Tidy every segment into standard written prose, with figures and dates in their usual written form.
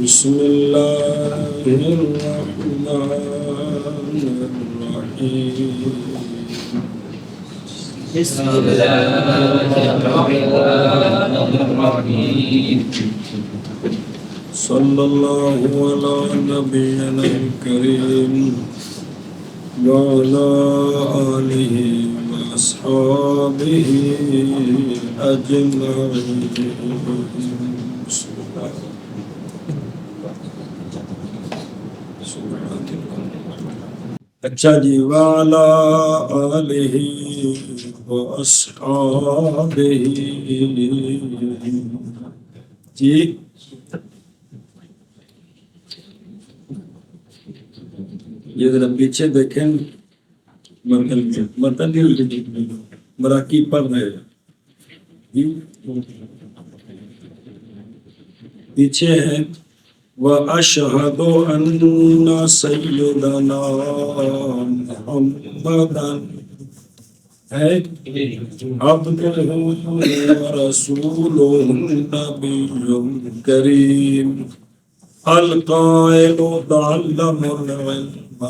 بسم اللہ الرحمن الرحیم بسم اللہ الرحمن الرحیم صلی اللہ علی نبینا الکریم وعلی آلہ واصحابہ اجمعین. اچھا جی، وعلی آلہ واصحابہ جی. یہ ذرا پیچھے دیکھیں، متن مراقی پڑھ رہے ہیں پیچھے ہے وَأَشْهَدُ أَنَّ سَيِّدَنَا مُحَمَّدًا عَبْدُهُ وَرَسُولُهُ النَّبِيُّ الْكَرِيمُ الْقَائِلُ تَعَلَّمُوا الْعِلْمَ.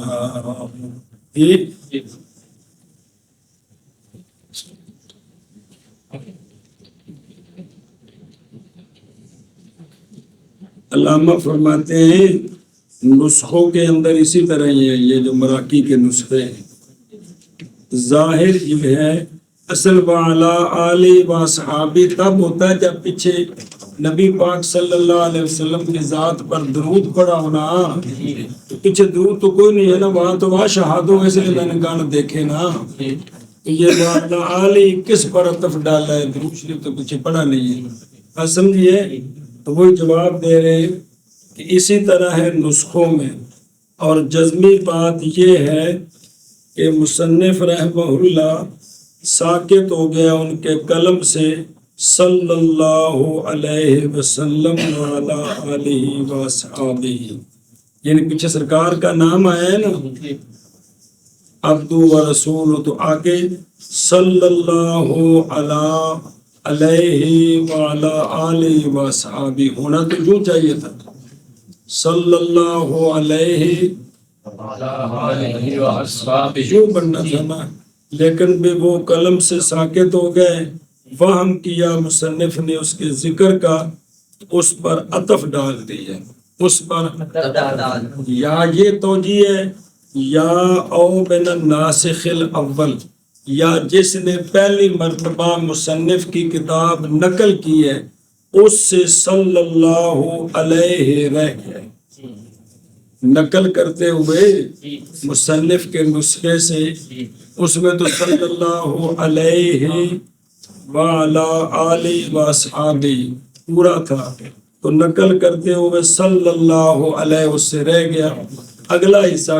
علامہ فرماتے ہیں نسخوں کے اندر اسی طرح ہی ہے. یہ جو مراقی کے نسخے ہیں ظاہر جو ہے اصل وعلی آلہ واصحابہ تب ہوتا ہے جب پیچھے نبی پاک صلی اللہ علیہ وسلم کی ذات پر درود پڑا ہونا. تو پیچھے درود تو کوئی نہیں ہے نا، وہاں تو وہاں شہادوں اس لیے میں نے گانا دیکھے نا. یہ وعلی آلہ کس پر عطف ڈالا ہے؟ درود شریف تو پیچھے پڑا نہیں ہے. آپ سمجھیے، تو وہی جواب دے رہے ہیں کہ اسی طرح ہے نسخوں میں. اور جزمی بات یہ ہے کہ مصنف رحمہ اللہ ساکت ہو گیا ان کے قلم سے صلی اللہ علیہ وسلم وعلی آلہ وصحابہ، یعنی پیچھے سرکار کا نام آیا ہے نا عبد و رسول، تو آگے صلی اللہ علیہ وعلی آلہ وصحابہ ہونا تو یوں چاہیے تھا صلی اللہ علیہ یوں بننا تھا نا، لیکن بھی وہ قلم سے ساکت ہو گئے. فہم کیا مصنف نے اس کے ذکر کا، اس پر عطف ڈال دیا. اس پر یا یہ توجیہ ہے یا او من الناسخ الاول، یا جس نے پہلی مرتبہ مصنف کی کتاب نقل کی ہے اس سے صلی اللہ علیہ رہ گئے. نقل کرتے ہوئے مصنف کے نسخے سے اس میں تو صلی اللہ علیہ وعلی آلہ واصحابہ پورا تھا، تو نقل کرتے ہوئے صلی اللہ علیہ اس سے رہ گیا. اگلا حصہ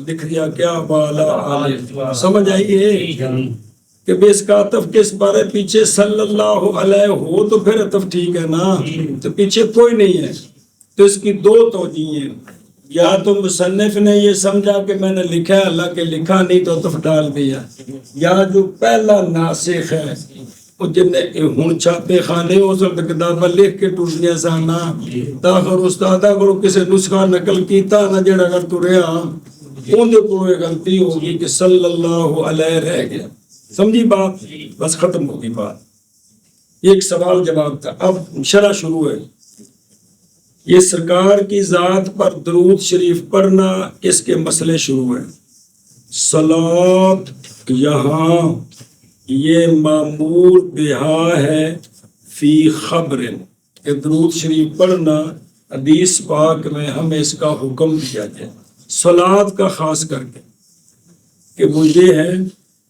لکھ دیا کیا وعلی آلہ. سمجھ آئیے کہ بے اس کا عطف کس پر ہے؟ پیچھے صلی اللہ علیہ ہو تو پھر عطف ٹھیک ہے نا، تو پیچھے کوئی نہیں ہے. تو اس کی دو توجیہ ہیں، یا تو مصنف نے یہ سمجھا کہ میں نے لکھا ہے اللہ کے لکھا نہیں تو عطف ڈال دیا، یا جو پہلا ناسخ ہے وہ جن ہوں چھاپے خانے ہو سکتا کتاباں لکھ کے ٹوٹیاں سانا تاخر استادہ کو کسی نسخہ نقل کیتا نہ جڑا اگر تو رہا اندھے کوئی غلطی ہوگی کہ صلی اللہ علیہ رہ گیا. سمجھی بات؟ بس ختم ہوگی بات. ایک سوال جواب تھا، اب شرح شروع ہے. یہ سرکار کی ذات پر درود شریف پڑھنا اس کے مسئلے شروع ہیں. صلاۃ یہاں یہ معمول بہا ہے فی خبر، کہ درود شریف پڑھنا حدیث پاک میں ہمیں اس کا حکم دیا جائے. صلاۃ کا خاص کر کے کہ وہ یہ ہے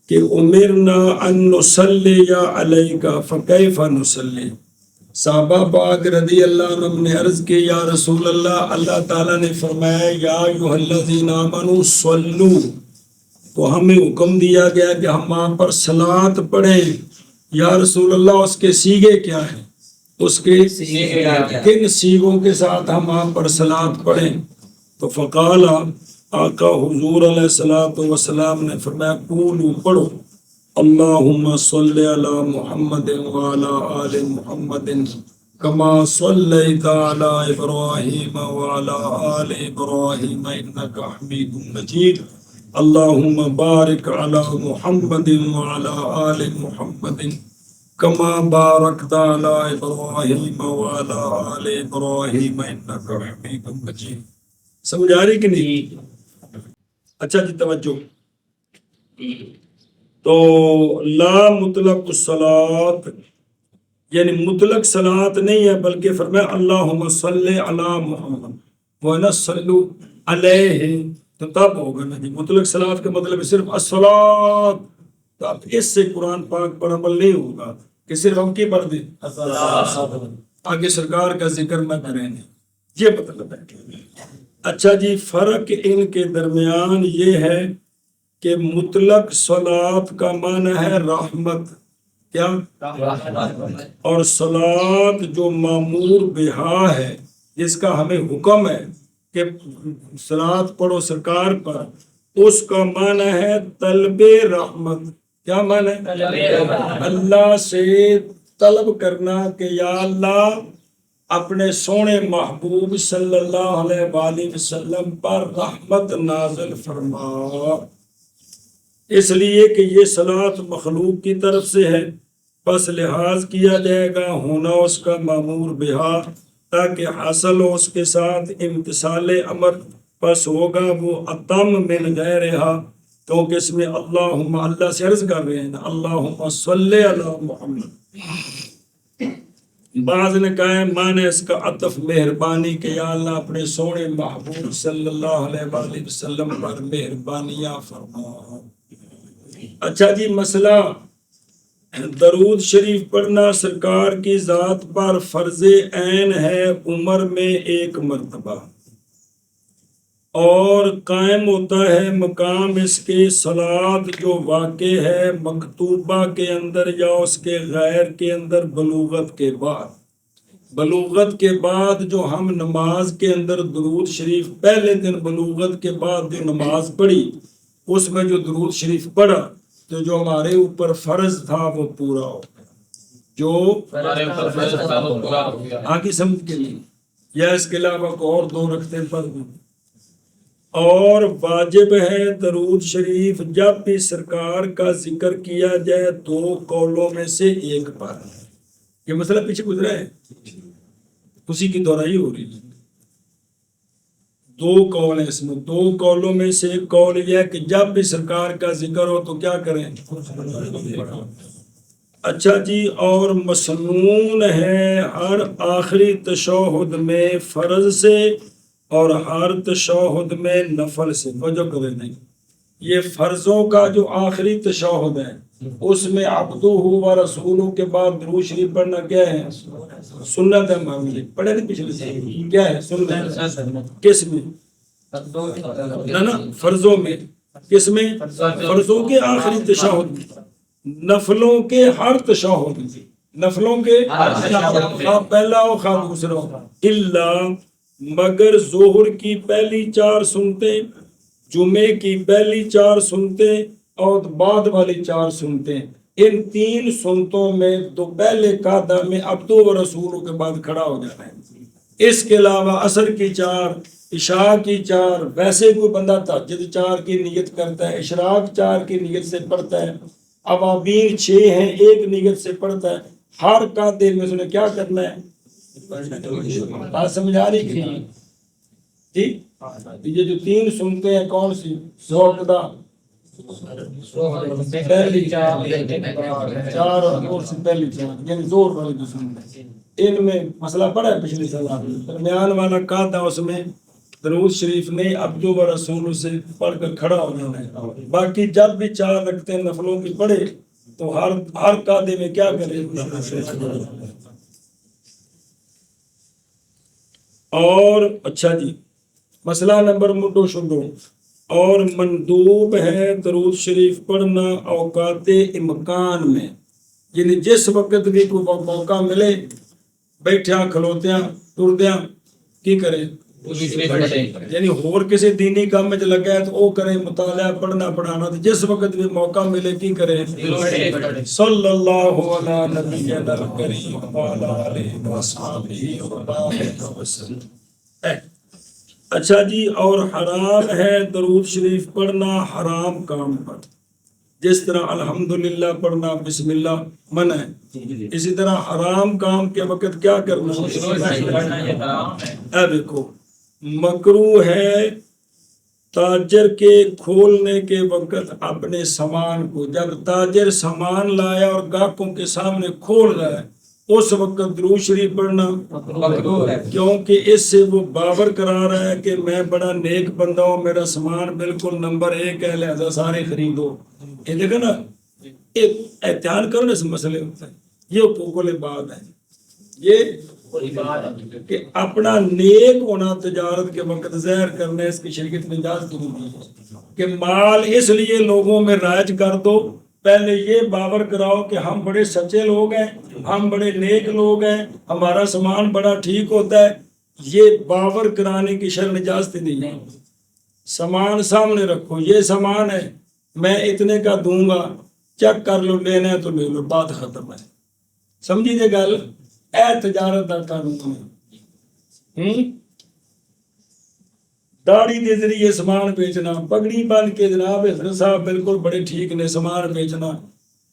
کہ امرنا ان نصلی علیک فکیف نصلی. صحابہ پاک رضی اللہ عنہ نے عرض کی یا رسول اللہ، اللہ تعالیٰ نے فرمایا یا ایھا الذین آمنوا صلوا، تو ہمیں حکم دیا گیا کہ ہم وہاں پر صلاۃ پڑھیں. یا رسول اللہ اس کے سیغے کیا ہیں؟ اس کے کن سیغوں کے ساتھ ہم وہاں پر صلاۃ پڑھیں؟ تو فقال آقا حضور علیہ الصلوۃ والسلام نے فرمایا قولوا پڑھو اللہم صلی علی محمد وعلی آل محمد كما صليت على إبراهيم وعلى آل إبراهيم إنك حميد مجيد اللهم بارك على محمد وعلى آل محمد كما باركت على إبراهيم وعلى آل إبراهيم إنك حميد مجيد. سمجھ آ رہی کہ نہیں؟ اچھا جی توجہ. تو لا مطلق الصلاۃ یعنی مطلق صلاۃ نہیں ہے، بلکہ فرمایا اللہم صلی علی محمد وہ نا صلو علیہ، تو تب ہوگا نا جی. مطلق صلاۃ کا مطلب ہے صرف الصلاۃ، تو اب اس سے قرآن پاک پر عمل نہیں ہوگا کہ صرف ہم کی پڑھ دیں آگے سرکار کا ذکر نہ کریں، یہ مطلب ہے. اچھا جی فرق ان کے درمیان یہ ہے کہ مطلق صلاۃ کا معنی ہے رحمت، کیا؟ اور صلاۃ جو مامور بہا ہے، جس کا ہمیں حکم ہے کہ صلاۃ پڑھو سرکار پر، اس کا معنی ہے طلب رحمت. کیا معنی ہے؟ اللہ سے طلب کرنا کہ یا اللہ اپنے سونے محبوب صلی اللہ علیہ وآلہ وسلم پر رحمت نازل فرما. اس لیے کہ یہ صلاۃ مخلوق کی طرف سے ہے، پس لحاظ کیا جائے گا ہونا اس کا مامور بہا تاکہ حاصل ہو اس کے ساتھ امتثال امر، پس ہوگا وہ اتم من غیرہا، کیونکہ اس میں اللہم اللہ سے عرض کر رہے ہیں اللہم صلی علی محمد. بعض نے کہا ہے معنی اس کا عطف مہربانی کہ یا اللہ اپنے سونے محبوب صلی اللہ علیہ وآلہ وسلم پر مہربانیاں فرما. اچھا جی مسئلہ درود شریف پڑھنا سرکار کی ذات پر فرض عین ہے عمر میں 1 مرتبہ، اور قائم ہوتا ہے مقام اس کے صلاۃ جو واقع ہے مکتوبہ کے اندر یا اس کے غیر کے اندر بلوغت کے بعد. بلوغت کے بعد جو ہم نماز کے اندر درود شریف پہلے دن بلوغت کے بعد جو نماز پڑھی، اس میں جو درود شریف پڑھا تو جو ہمارے اوپر فرض تھا وہ پورا ہو گیا. جو آگے سمجھ کے لیے یا اس کے علاوہ اور 2 رکھتے پڑھ دیں. اور واجب ہے درود شریف جب بھی سرکار کا ذکر کیا جائے 2 قولوں میں سے 1 پر. یہ مسئلہ پیچھے گزرا ہے، اسی کی دہرائی ہو رہی ہے. 2 قول ہیں اس میں، 2 قولوں میں سے 1 قول یہ ہے کہ جب بھی سرکار کا ذکر ہو تو کیا کریں؟ اچھا جی اور مسنون ہے ہر آخری تشہد میں فرض سے اور ہر تشہد میں نفل سے. وجہ کرے نہیں، یہ فرضوں کا جو آخری تشہد ہے اس میں عبدہ و رسولہ کے بعد درود شریف پڑھنا کیا ہے؟ سنت ہے. معاملے پڑھے نہیں پچھلے سے کیا ہے؟ سنت. کس میں؟ نا فرضوں میں. کس میں؟ فرضوں کے آخری تشہد میں. نفلوں کے ہر تشہد میں. نفلوں کے خواہ پہلا ہو خواہ دوسرا ہو. الا مگر ظہر کی پہلی 4 سنتے، جمعے کی پہلی 4 سنتے اور بعد والی 4 سنتے، ان 3 سنتوں میں تو پہلے قاعدہ میں عبدو و رسولوں کے بعد کھڑا ہو جانا ہے. اس کے علاوہ عصر کی 4، عشاء کی 4، ویسے کوئی بندہ تہجد 4 کی نیت کرتا ہے، اشراق 4 کی نیت سے پڑھتا ہے، اوابین 6 ہیں 1 نیت سے پڑھتا ہے. ہر قاعدے میں اس نے کیا کرنا ہے؟ بات سمجھ آ رہی کہ جی؟ یہ جو 3 سنتے ہیں کون سی؟ زوردہ پہلی 4 اور زور سے پہلی 4 یعنی زور والی جو سنتے ہیں. ان میں مسئلہ پڑا ہے پچھلی سال. درمیان والا قاعدہ اس میں درود شریف نہیں عبدو و رسول سے پڑھ کر کھڑا ہو جانا ہے. باقی جب بھی 4 رکھتے ہیں نفلوں کی پڑھے تو ہر قاعدے میں کیا کرے؟ اور اچھا جی مسئلہ نمبر مٹو شدو. اور مندوب ہے درود شریف پڑھنا اوقات امکان میں، یعنی جس وقت بھی کوئی موقع ملے بیٹھیا کھلوتیاں ٹردیاں کی کرے یعنی اور کسی دینی کام میں لگا ہے تو وہ کرے، مطالعہ پڑھنا پڑھانا، تو جس وقت بھی موقع ملے کی کرے، صلی اللہ علی نبینا الکریم وعلی آلہ وصحبہ وبارک وسلم۔ اچھا جی، اور حرام ہے درود شریف پڑھنا حرام کام پر، جس طرح الحمدللہ پڑھنا بسم اللہ منع ہے، اسی طرح حرام کام کے وقت کیا کرنا ہے؟ دیکھو مکروہ ہے تاجر کے کھولنے کے وقت اپنے سامان کو، جب تاجر سامان لایا اور گاہکوں کے سامنے کھول رہا ہے اس وقت درود شریف پڑھنا مکروہ ہے، کیونکہ اس سے وہ باور کرا رہا ہے کہ میں بڑا نیک بندہ ہوں، میرا سامان بالکل نمبر 1 ہے، لہذا سارے خریدو۔ یہ دیکھا نا، احتیاط کرو نا اس مسئلے میں، یہ حقوق العباد ہے، یہ کہ اپنا نیک ہونا تجارت کے وقت ظاہر کرنے، اس کی شریعت میں اجازت نہیں دی کہ مال اس لیے لوگوں میں رائج کر دو، پہلے یہ باور کراؤ کہ ہم بڑے سچے لوگ ہیں، ہم بڑے نیک لوگ ہیں، ہمارا سامان بڑا ٹھیک ہوتا ہے، یہ باور کرانے کی شرع اجازت نہیں ہے۔ سامان سامنے رکھو، یہ سامان ہے، میں اتنے کا دوں گا، چیک کر لو، لینا ہے تو لے لو، بات ختم ہے۔ سمجھی جے گل، اے تجارت کا قانون ہے۔ داڑھی کے ذریعے سامان بیچنا، پگڑی بن کے جناب حضرت صاحب بالکل بڑے ٹھیک نے سامان بیچنا،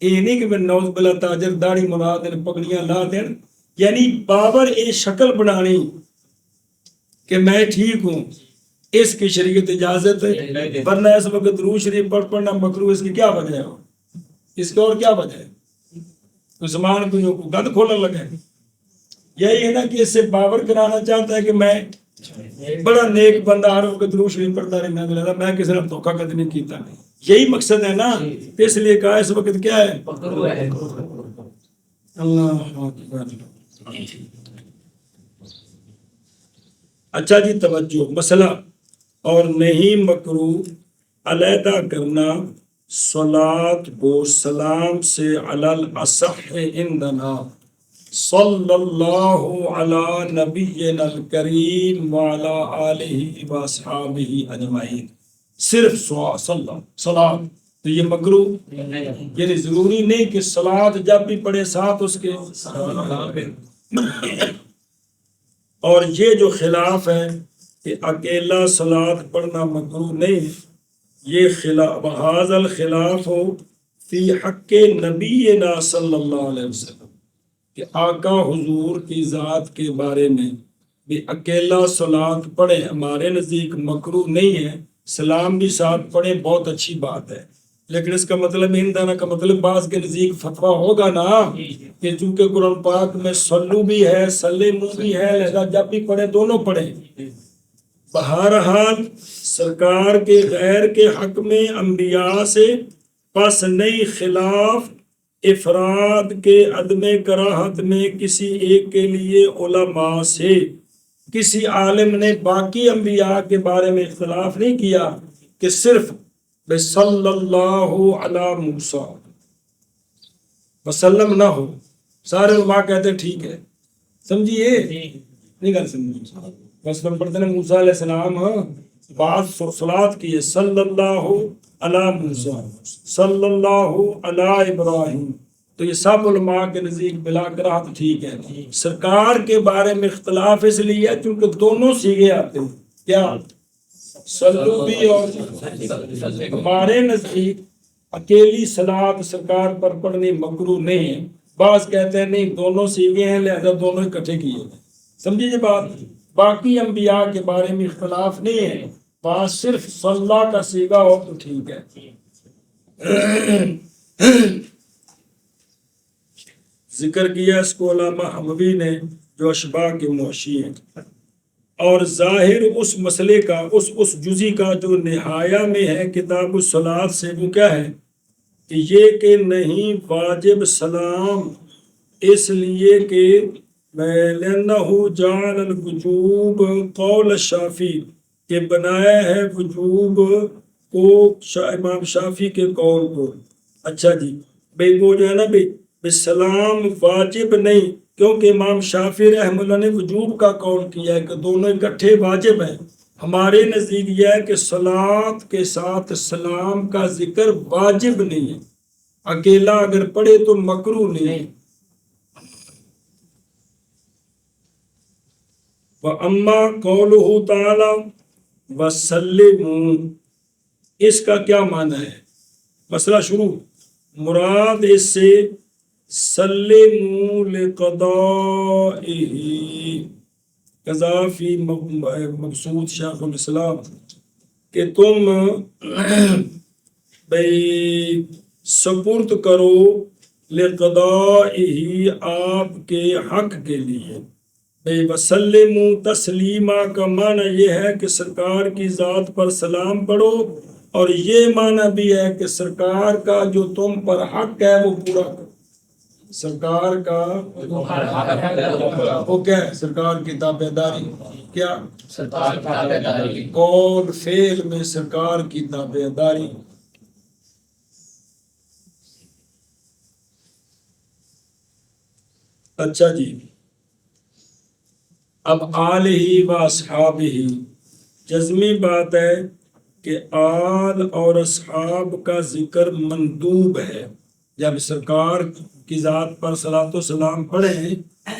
یہ نہیں کہ میں نوز بلا تاجر داڑھی منا دین پگڑیاں لا دین، یعنی باور اے شکل بنانی کہ میں ٹھیک ہوں، اس کی شریعت اجازت ہے، ورنہ اس وقت درود شریف پڑھنا مکروہ، اس کی کیا وجہ ہے؟ اس کی اور کیا وجہ ہے؟ کوئی سامان کو گند کھولنے لگے، یہی ہے نا کہ اس سے باور کرانا چاہتا ہے کہ میں بڑا نیک بندہ، ہر وقت درود شریف پڑھتا رہنا، میں کسی نے دھوکہ کد نہیں کیتا، یہی مقصد ہے نا، اس لیے کہا اس وقت کیا ہے؟ اللہ اکبر۔ اچھا جی، توجہ، مسئلہ اور نہیں مکروہ علیحدہ کرنا صلاۃ و سلام سے علی الاصح عندنا صلی اللہ علی نبینا الکریم وعلی آلہ واصحابہ اجمعین، صرف صلاۃ، تو یہ مکروہ، یعنی ضروری نہیں کہ صلاۃ جب بھی پڑھے ساتھ اس کے، اور یہ جو خلاف ہے کہ اکیلا صلاۃ پڑھنا مکروہ نہیں، یہ خلاف بہذا الخلاف ہو فی حق نبینا صلی اللہ علیہ وسلم، کہ آقا حضور کی ذات کے بارے میں بھی اکیلا صلاۃ پڑھے ہمارے نزدیک مکروہ نہیں ہے، سلام بھی ساتھ پڑھے بہت اچھی بات ہے، لیکن اس کا مطلب ہندانا کا مطلب بعض کے نزدیک فتویٰ ہوگا نا کہ چونکہ قرآن پاک میں صلو بھی ہے سلمو بھی ہے، لہذا جب بھی پڑھے دونوں پڑھیں۔ بہرحال سرکار کے غیر کے حق میں انبیاء سے پس نہیں، خلاف افراد کے عدم کراہت میں کسی ایک کے لیے علماء سے کسی عالم نے باقی انبیاء کے بارے میں اختلاف نہیں کیا کہ صرف صلی اللہ علی موسیٰ وسلم نہ ہو، سارے علماء کہتے ہیں ٹھیک ہے، سمجھیے نہیں گل سمجھیے، وسلم پڑھتے ہیں موسیٰ علیہ السلام، بعد صلاۃ کی ہے صلی اللہ علی موسیٰ صلی اللہ علی ابراہیم، تو یہ سب علماء کے نزدیک بلا کراہت ٹھیک ہے۔ سرکار کے بارے میں اختلاف اس لیے ہے کیونکہ دونوں سیغے آتے ہیں، کیا صلو بھی اور ہمارے نزدیک اکیلی صلاۃ سرکار پر پڑھنی مکروہ نہیں ہے، بعض کہتے ہیں نہیں دونوں سیغے ہیں لہذا دونوں اکٹھے کیے، سمجھیے بات، باقی انبیاء کے بارے میں اختلاف نہیں ہے، بات صرف صلی کا سیغہ ہو تو ٹھیک ہے۔ ذکر کیا اس کو علامہ حموی نے جو اشباہ کے محشی ہیں، اور ظاہر اس مسئلے کا اس جزی کا جو نہایہ میں ہے کتاب الصلاۃ سے، وہ کیا ہے کہ یہ کہ نہیں واجب سلام، اس لیے کہ لأنه جعل الوجوب قول الشافعی، کہ بنایا ہے وجوب کو امام شافعی کے قول کو۔ اچھا جی، بھئی وہ جو ہے نا بھئی سلام واجب نہیں، کیونکہ امام شافعی رحمہ اللہ نے وجوب کا قول کیا ہے کہ دونوں اکٹھے واجب ہیں. ہمارے نزدیک یہ ہے کہ صلات کے ساتھ سلام کا ذکر واجب نہیں ہے، اکیلا اگر پڑھے تو مکروہ نہیں. وَأَمَّا قَوْلُهُ تَعَالَى وَسَلِّمُوا، اس کا کیا معنی ہے؟ مسئلہ شروع. مراد اس سے سلموا لقضائه قذافی مقصود شیخ الاسلام کہ تم بھئی سپرد کرو لقضائه آپ کے حق کے لیے. بھئی وسلموا تسلیمہ کا معنی یہ ہے کہ سرکار کی ذات پر سلام پڑھو، اور یہ معنی بھی ہے کہ سرکار کا جو تم پر حق ہے وہ پورا کرو. سرکار کا وہ کیا ہے؟ سرکار کی تابعداری. کیا؟ قول فعل میں سرکار کی تابعداری. اچھا جی، اب آلہ و اصحابہ، جزمی بات ہے کہ آل اور اصحاب کا ذکر مندوب ہے. جب سرکار کی ذات پر صلاۃ و سلام پڑھیں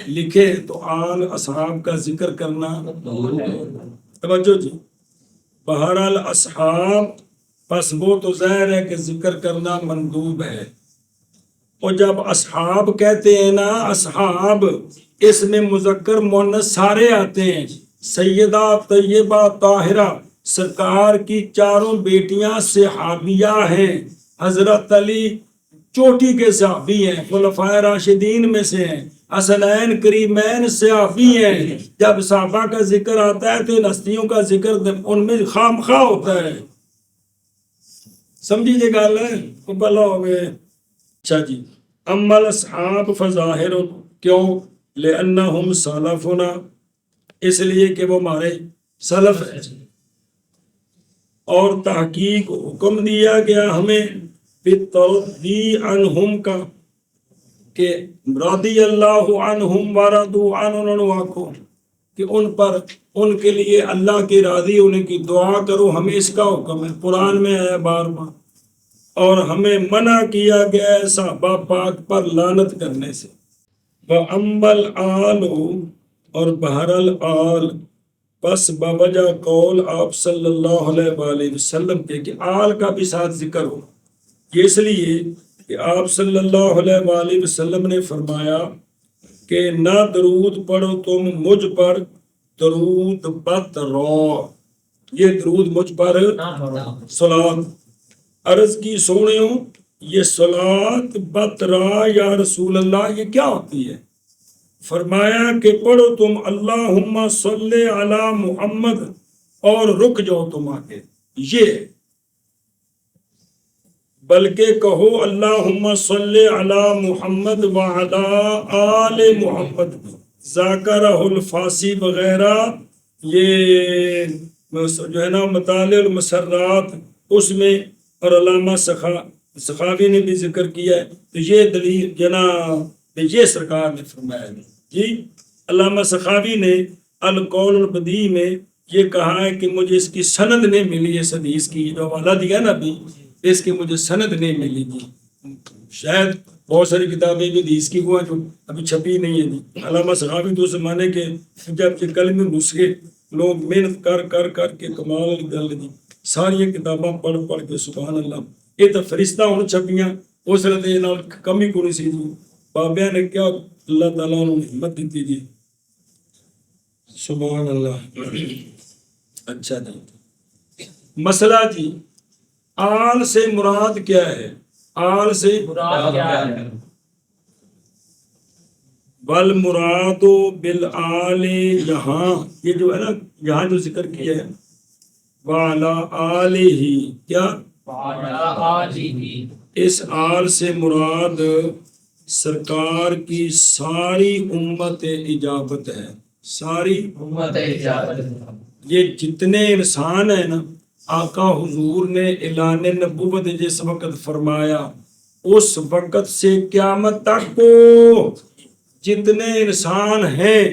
لکھے تو آل اصحاب کا ذکر کرنا توجہ جی. بہرحال اصحاب پس وہ تو ظاہر ہے کہ ذکر کرنا مندوب ہے. اور جب اصحاب کہتے ہیں نا، اصحاب اس میں مذکر مؤنث سارے آتے ہیں. سیدہ طیبہ طاہرہ سرکار کی چاروں بیٹیاں صحابیہ ہیں. حضرت علی چوٹی کے صحابی ہیں، خلفائے راشدین میں سے ہیں، حسنین کریمین صحابی ہیں. جب صحابہ کا ذکر آتا ہے تو ان ہستیوں کا ذکر ان میں خام خواہ ہوتا ہے. سمجھیے گال ہے بلا ہو گئے. اچھا جی، اما الاصحاب فظاہر، کیوں؟ لأنہم سلفنا، اس لیے کہ وہ ہمارے سلف ہیں. اور تحقیق حکم دیا گیا ہمیں بالترضی عنہم کا کہ رضی اللہ عنہم ورضوا عنہ، انہوں نے آکھو کہ ان پر ان کے لیے اللہ کی راضی ہونے کی دعا کرو. ہمیں اس کا حکم ہے، قرآن میں ہے بار بار. اور ہمیں منع کیا گیا ہے صحابہ پاک پر لعنت کرنے سے. وَأَمَّا الْآلُ، اور بہرحال آل، پس بوجہ قول آپ صلی اللہ علیہ وآلہ وسلم کے کہ آل کا بھی ساتھ ذکر ہو. یہ اس لیے کہ آپ صلی اللہ علیہ وآلہ وسلم نے فرمایا کہ نہ درود پڑھو تم مجھ پر درود بت رو. یہ درود مجھ پر صلات. عرض کی سونیوں، یہ صلات بت را یا رسول اللہ یہ کیا ہوتی ہے؟ فرمایا کہ پڑھو تم اللہم صلی علی محمد اور رک جاؤ تم آگے. یہ بلکہ کہو اللہم صلی علی محمد وعلی آل محمد. ذاکرہ الفاسی وغیرہ یہ جو ہے نا مطالع المسرات اس میں، اور علامہ سخاوی نے بھی ذکر کیا ہے. تو یہ دلیل جناب یہ سرکار نے فرمایا جی. علامہ سخاوی نے القول البدیع میں یہ کہا ہے کہ مجھے اس کی سند نہیں ملی، اس حدیث کی جو حوالہ دیا نا ابھی، اس کی مجھے سند نہیں ملی جی. شاید بہت ساری کتابیں بھی حدیث کی ہوا جو ابھی چھپی نہیں ہے جی. علامہ سخاوی تو اسے مانے کہ جب یہ کلمے نسخے لوگ محنت کر کے کمال گل جی ساری کتاباں پڑھ کے سبحان اللہ. یہ تو فرشتہ ہوں چھپیاں اس رہتے کمی کو نہیں سی جی. بابیاں نے کیا اللہ تعالیٰ نے ہمت دیتی جی. سبحان اللہ. اچھا جی، مسئلہ جی آل سے مراد کیا ہے؟ آل سے مراد کیا ہے؟ والمراد بالآل، یہاں یہ جو ہے نا یہاں جو ذکر کیا ہے وعلی آلہ، کیا؟ وعلی آلہ، اس آل سے مراد سرکار کی ساری امت اجابت ہے. ساری امت اجابت. یہ جتنے انسان ہیں نا، آقا حضور نے اعلان نبوت جس وقت فرمایا اس وقت سے قیامت تک کو جتنے انسان ہیں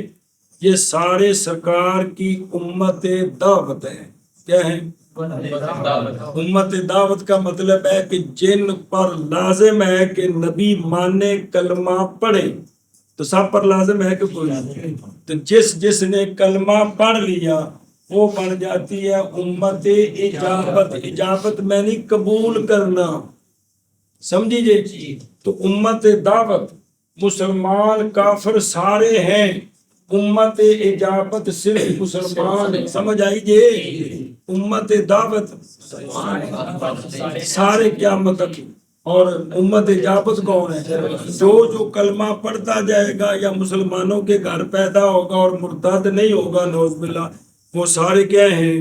یہ سارے سرکار کی امت دعوت ہے. کیا ہے؟ امت دعوت کا مطلب ہے کہ جن پر لازم ہے کہ نبی مانے کلمہ پڑھے. تو سب پر لازم ہے کہ کوئی نہیں. تو جس نے کلمہ پڑھ لیا وہ بن جاتی ہے امت اجابت. اجابت میں نہیں قبول کرنا، سمجھیے. تو امت دعوت مسلمان کافر سارے ہیں، امت اجابت صرف مسلمان. سمجھ آئی جی؟ امت دعوت سارے قیامت تک. اور امت اجابت کون ہے؟ جو کلمہ پڑھتا جائے گا یا مسلمانوں کے گھر پیدا ہوگا اور مرتد نہیں ہوگا نعوذ باللہ، وہ سارے کیا ہیں؟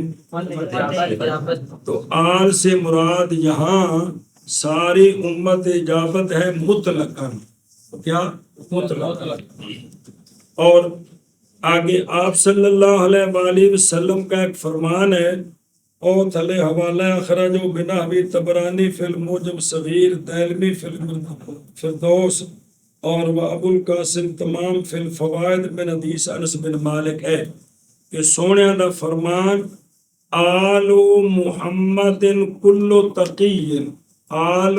تو آل سے مراد یہاں ساری امت اجابت ہے مطلقاً. کیا؟ مطلق. اور آگے آپ صلی اللہ علیہ وآلہ وسلم کا ایک فرمان ہے، اور تھلے حوالہ اخراج و بنحوی طبرانی فی المعجم صغیر، دہلوی فی الفردوس اور ابو القاسم تمام فی الفوائد من حدیث انس بن مالک ہے کہ سونے دا فرمان آل محمد کل تقی، آل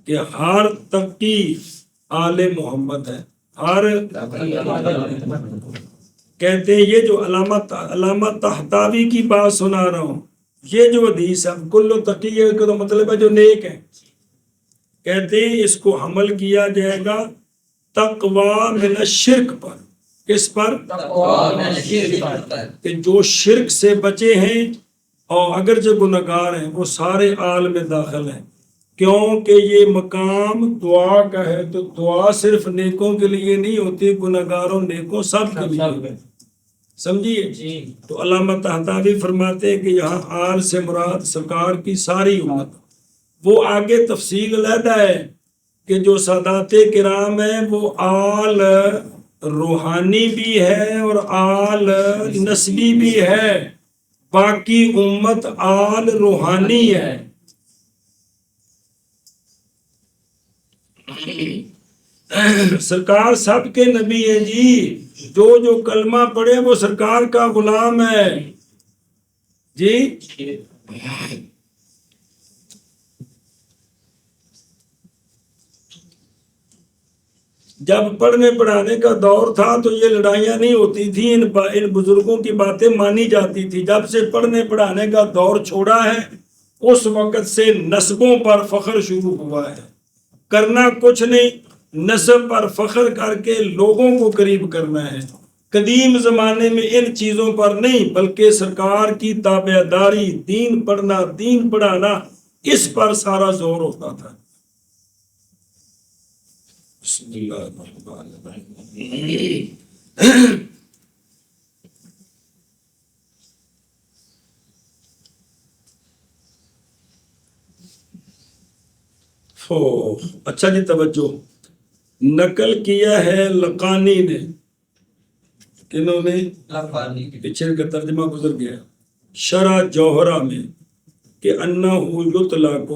کہ ہر تقی آل محمد ہے. ہر کہتے ہیں یہ جو علامہ تحتاوی کی بات سنا رہا ہوں، یہ جو حدیث ہے کل تقی کا تو مطلب ہے جو نیک ہے. کہتے ہیں اس کو حمل کیا جائے گا تقوی من الشرک پر. کس پر؟ کہ جو شرک سے بچے ہیں اور اگرچہ گناہگار ہیں وہ سارے آل میں داخل ہیں. کیونکہ یہ مقام دعا کا ہے، تو دعا صرف نیکوں کے لیے نہیں ہوتی، گناہگاروں نیکوں سب کے لیے. سمجھیے. تو علامہ طحطاوی فرماتے ہیں کہ یہاں آل سے مراد سرکار کی ساری امت. وہ آگے تفصیل علیحدہ ہے کہ جو سادات کرام ہیں وہ آل روحانی بھی ہے اور آل نسبی بھی ہے. باقی امت آل روحانی ہے. سرکار سب کے نبی ہے جی. جو کلمہ پڑھے وہ سرکار کا غلام ہے جی. جب پڑھنے پڑھانے کا دور تھا تو یہ لڑائیاں نہیں ہوتی تھیں، ان بزرگوں کی باتیں مانی جاتی تھی. جب سے پڑھنے پڑھانے کا دور چھوڑا ہے اس وقت سے نسبوں پر فخر شروع ہوا ہے. کرنا کچھ نہیں، نسب پر فخر کر کے لوگوں کو قریب کرنا ہے. قدیم زمانے میں ان چیزوں پر نہیں بلکہ سرکار کی تابعداری، دین پڑھنا، دین پڑھانا، اس پر سارا زور ہوتا تھا. بسم اللہ الرحمن الرحیم. اچھا جی توجہ. نقل کیا ہے لقانی نے. کنہوں نے؟ پیچھے کا ترجمہ گزر گیا. شرح جوہرہ میں کہ انہو یطلق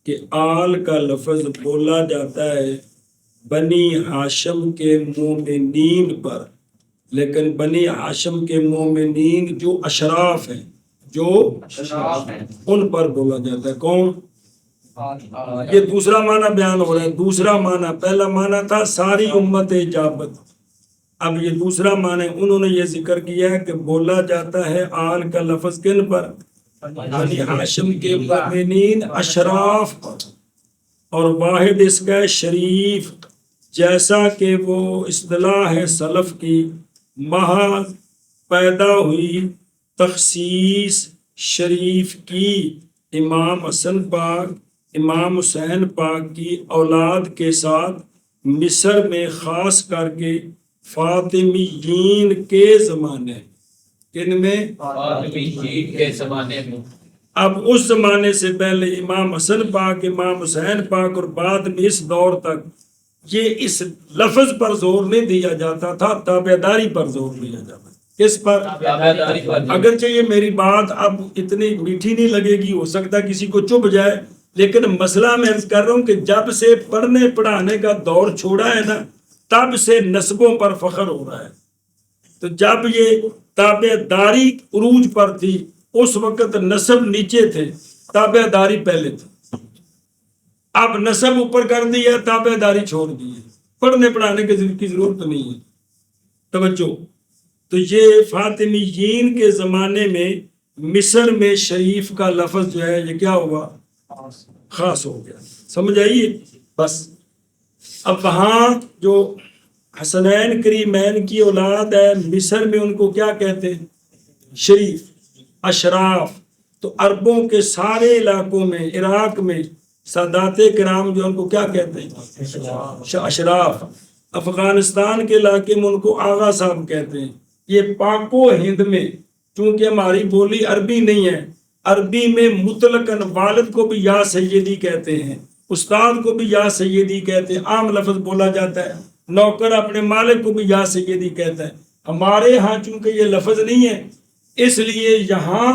کہ آل کا لفظ بولا جاتا ہے بنی ہاشم کے مومنین پر، لیکن بنی ہاشم کے مومنین جو اشراف ہیں، جو ان پر بولا جاتا ہے. کون؟ یہ دوسرا معنی بیان ہو رہا ہے. دوسرا معنی، پہلا معنی تھا ساری امت اجابت، اب یہ دوسرا معنی انہوں نے یہ ذکر کیا ہے کہ بولا جاتا ہے آل کا لفظ کن پر؟ بنی ہاشم کے مومنین اشراف پر. اور واحد اس کا ہے شریف، جیسا کہ وہ اصطلاح ہے سلف کی محض پیدا ہوئی تخصیص شریف کی امام حسن پاک، امام حسین پاک کی اولاد کے ساتھ مصر میں خاص کر کے فاطمیین کے زمانے. کن میں؟ فاطمیین کے زمانے میں. اب اس زمانے سے پہلے امام حسن پاک، امام حسین پاک، اور بعد میں اس دور تک یہ اس لفظ پر زور نہیں دیا جاتا تھا، تابعداری پر زور دیا جاتا. کس پر؟ اگرچہ یہ میری بات اب اتنی میٹھی نہیں لگے گی، ہو سکتا ہے کسی کو چبھ جائے، لیکن مسئلہ میں عرض کر رہا ہوں کہ جب سے پڑھنے پڑھانے کا دور چھوڑا ہے نا تب سے نسبوں پر فخر ہو رہا ہے. تو جب یہ تابع داری عروج پر تھی اس وقت نسب نیچے تھے، تابع داری پہلے تھی. اب نسب اوپر کر دی ہے، تابع داری چھوڑ دی ہے، پڑھنے پڑھانے کی ضرورت نہیں ہے. توجہ. تو یہ فاطمیین کے زمانے میں مصر میں شریف کا لفظ جو ہے یہ کیا ہوا؟ خاص ہو گیا. سمجھ آئیے؟ بس اب وہاں جو حسنین کریمین کی اولاد ہے مصر میں ان کو کیا کہتے ہیں؟ شریف، اشراف. تو عربوں کے سارے علاقوں میں، عراق میں سادات کرام جو ان کو کیا کہتے ہیں؟ اشراف. افغانستان کے علاقے میں ان کو آغا صاحب کہتے ہیں. یہ پاک و ہند میں چونکہ ہماری بولی عربی نہیں ہے، عربی میں مطلقاً والد کو بھی یا سیدی کہتے ہیں، استاد کو بھی یا سیدی کہتے ہیں، عام لفظ بولا جاتا ہے. نوکر اپنے مالک کو بھی یا سیدی کہتا ہے. ہمارے ہاں چونکہ یہ لفظ نہیں ہے اس لیے یہاں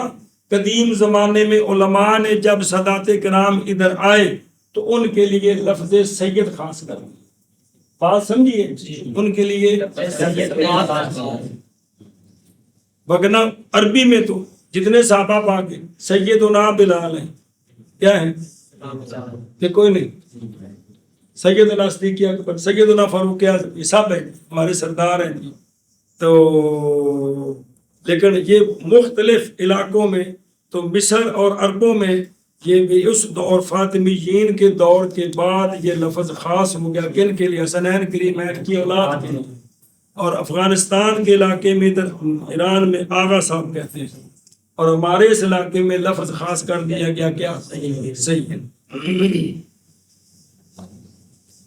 قدیم زمانے میں علماء نے جب سادات کرام ادھر آئے تو ان کے لیے لفظ سید خاص کر دیا. بات سمجھیے؟ ان کے لیے وگنا عربی میں تو جتنے صحابہ پاک ہیں سیدنا بلال ہیں، کیا ہیں کہ کوئی نہیں، سیدنا صدیق اکبر، سیدنا فاروق اعظم، یہ سب ہیں ہمارے سردار ہیں جی. تو لیکن یہ مختلف علاقوں میں تو مصر اور عربوں میں یہ بھی اس دور فاطمیین کے دور کے بعد یہ لفظ خاص ہو گیا. کن کے لیے؟ حسنین کریمین کی اولاد کے لیے. اور افغانستان کے علاقے میں ادھر ایران میں آغا صاحب کہتے ہیں، اور ہمارے اس علاقے میں لفظ خاص کر دیا گیا کیا؟ سید.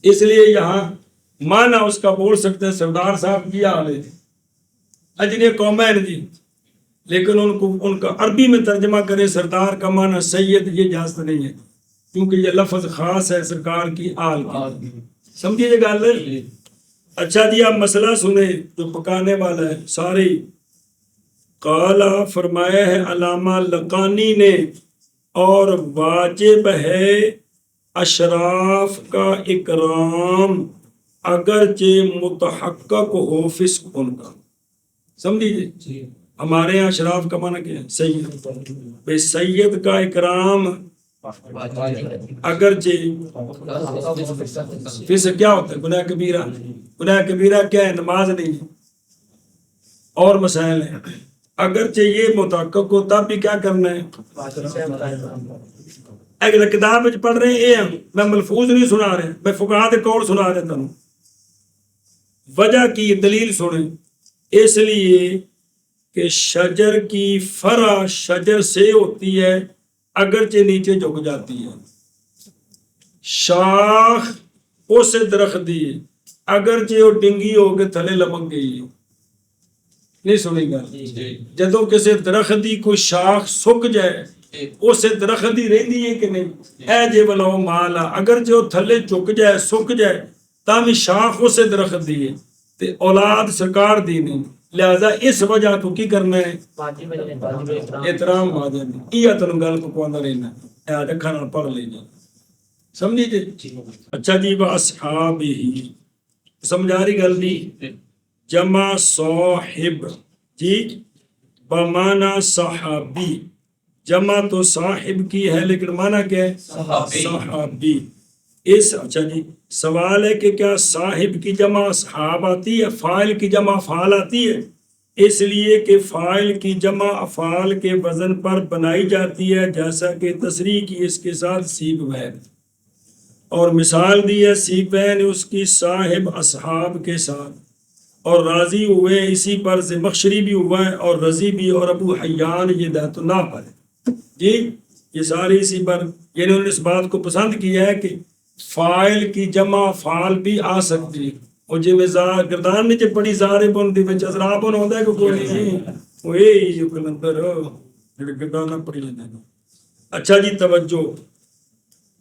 اس لیے یہاں معنی اس کا بول سکتے ہیں سردار صاحب کیا حال ہے اجنی قومین جی، لیکن ان کا عربی میں ترجمہ کرے سردار کا معنی سید، یہ اجازت نہیں ہے کیونکہ یہ لفظ خاص ہے سرکار کی آل کی. سمجھیے یہ گل ہے. اچھا جی آپ مسئلہ سنیں جو پکانے والا ہے ساری. قالا فرمایا ہے علامہ لقانی نے، اور واجب ہے اشراف کا اکرام اگرچہ متحقق ہو فسق ان کا. سمجھیے؟ ہمارے یہاں اشراف کا معنی کیا ہے؟ سید. بے سید کا اکرام اگرچہ فسق کیا ہوتا ہے؟ گناہ کبیرہ. گناہ کبیرہ کیا ہے؟ نماز نہیں ہے اور مسائل ہیں. اگرچہ یہ متحقق ہو تب بھی کیا کرنا ہے؟ اگر کتاب پڑھ رہے ہیں میں ملفوظ نہیں سنا رہے، میں فقہاء دے قول سنا رہا ہوں. وجہ کی دلیل سنیں. اس لیے کہ شجر کی فرع شجر سے ہوتی ہے اگرچہ نیچے جھک جاتی ہے. شاخ اس درخت دی اگرچہ وہ ڈنگی ہو کے تھلے لمک گئی. نہیں سنی گا؟ جدو کسی درخت دی کوئی شاخ سک جائے اسے درخت دی رہی ہے کہ نہیں؟ اے جے بلاؤ مالا اگر جو تھلے چک جائے سک جائے تاہم شاخ اسے درخت دی ہے تے اولاد سرکار دی نہیں، لہذا اس وجہ تو کی کرنا ہے؟ احترام واجب ہے. یہ تنوں گل کو پواندا رہنا ہے اے رکھنا پڑھ لینا. سمجھی جی؟ اچھا جی واصحابہ سمجھا رہی گل نہیں. جمع صاحب جی بمعنی صحابی، جمع تو صاحب کی ہے لیکن معنی کیا ہے؟ صحابی. اس اچھا جی سوال ہے کہ کیا صاحب کی جمع صحاب آتی ہے، فاعل کی جمع فعال آتی ہے؟ اس لیے کہ فاعل کی جمع افعال کے وزن پر بنائی جاتی ہے، جیسا کہ تصریح کی اس کے ساتھ سیبوین، اور مثال دی ہے سیبوین اس کی صاحب اصحاب کے ساتھ. اور راضی ہوئے اسی پر زمخشری بھی ہوا ہے اور رضی بھی، اور ابو حیان یہ دہت اللہ پر ہے جی. یہ ساری اسی پر، یعنی انہوں نے اس بات کو پسند کیا ہے کہ فاعل کی جمع فعال بھی آ سکتی ہے. اور جی میں گردان میں جب بڑی زارے بن دی بچ ازرا بن ہوتا ہے کہ کوئی نہیں وہی جو کلندر گردانہ پڑی لینا. اچھا جی توجہ،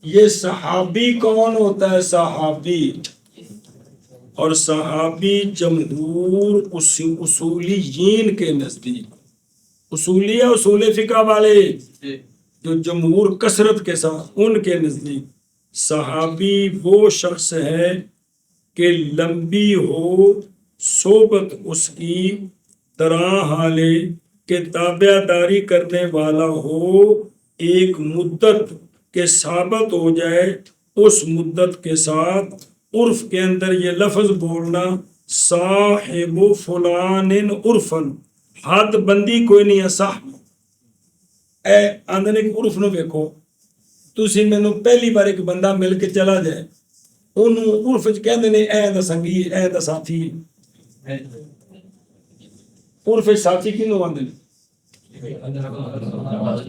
یہ صحابی کون ہوتا ہے؟ صحابی اور صحابی جمہور اصولیین کے نزدیک، اصولیہ اصول فقہ والے جو جمہور کثرت کے ساتھ ان کے نزدیک صحابی وہ شخص ہے کہ لمبی ہو صحبت اس کی، طرح حالے کہ تابع داری کرنے والا ہو، ایک مدت کے ثابت ہو جائے، اس مدت کے ساتھ عرف کے اندر یہ لفظ بولنا صاحب فلان عرفن، حد بندی کوئی نہیں ہے صاحب اے آندنے کے عرف نو ویکھو، تسی مینوں پہلی بار ایک بندہ مل کے چلا جائے انہوں عرف وچ کہندے نے اے دا سنگی اے دا ساتھی، عرف وچ ساتھی کینوں آندے نے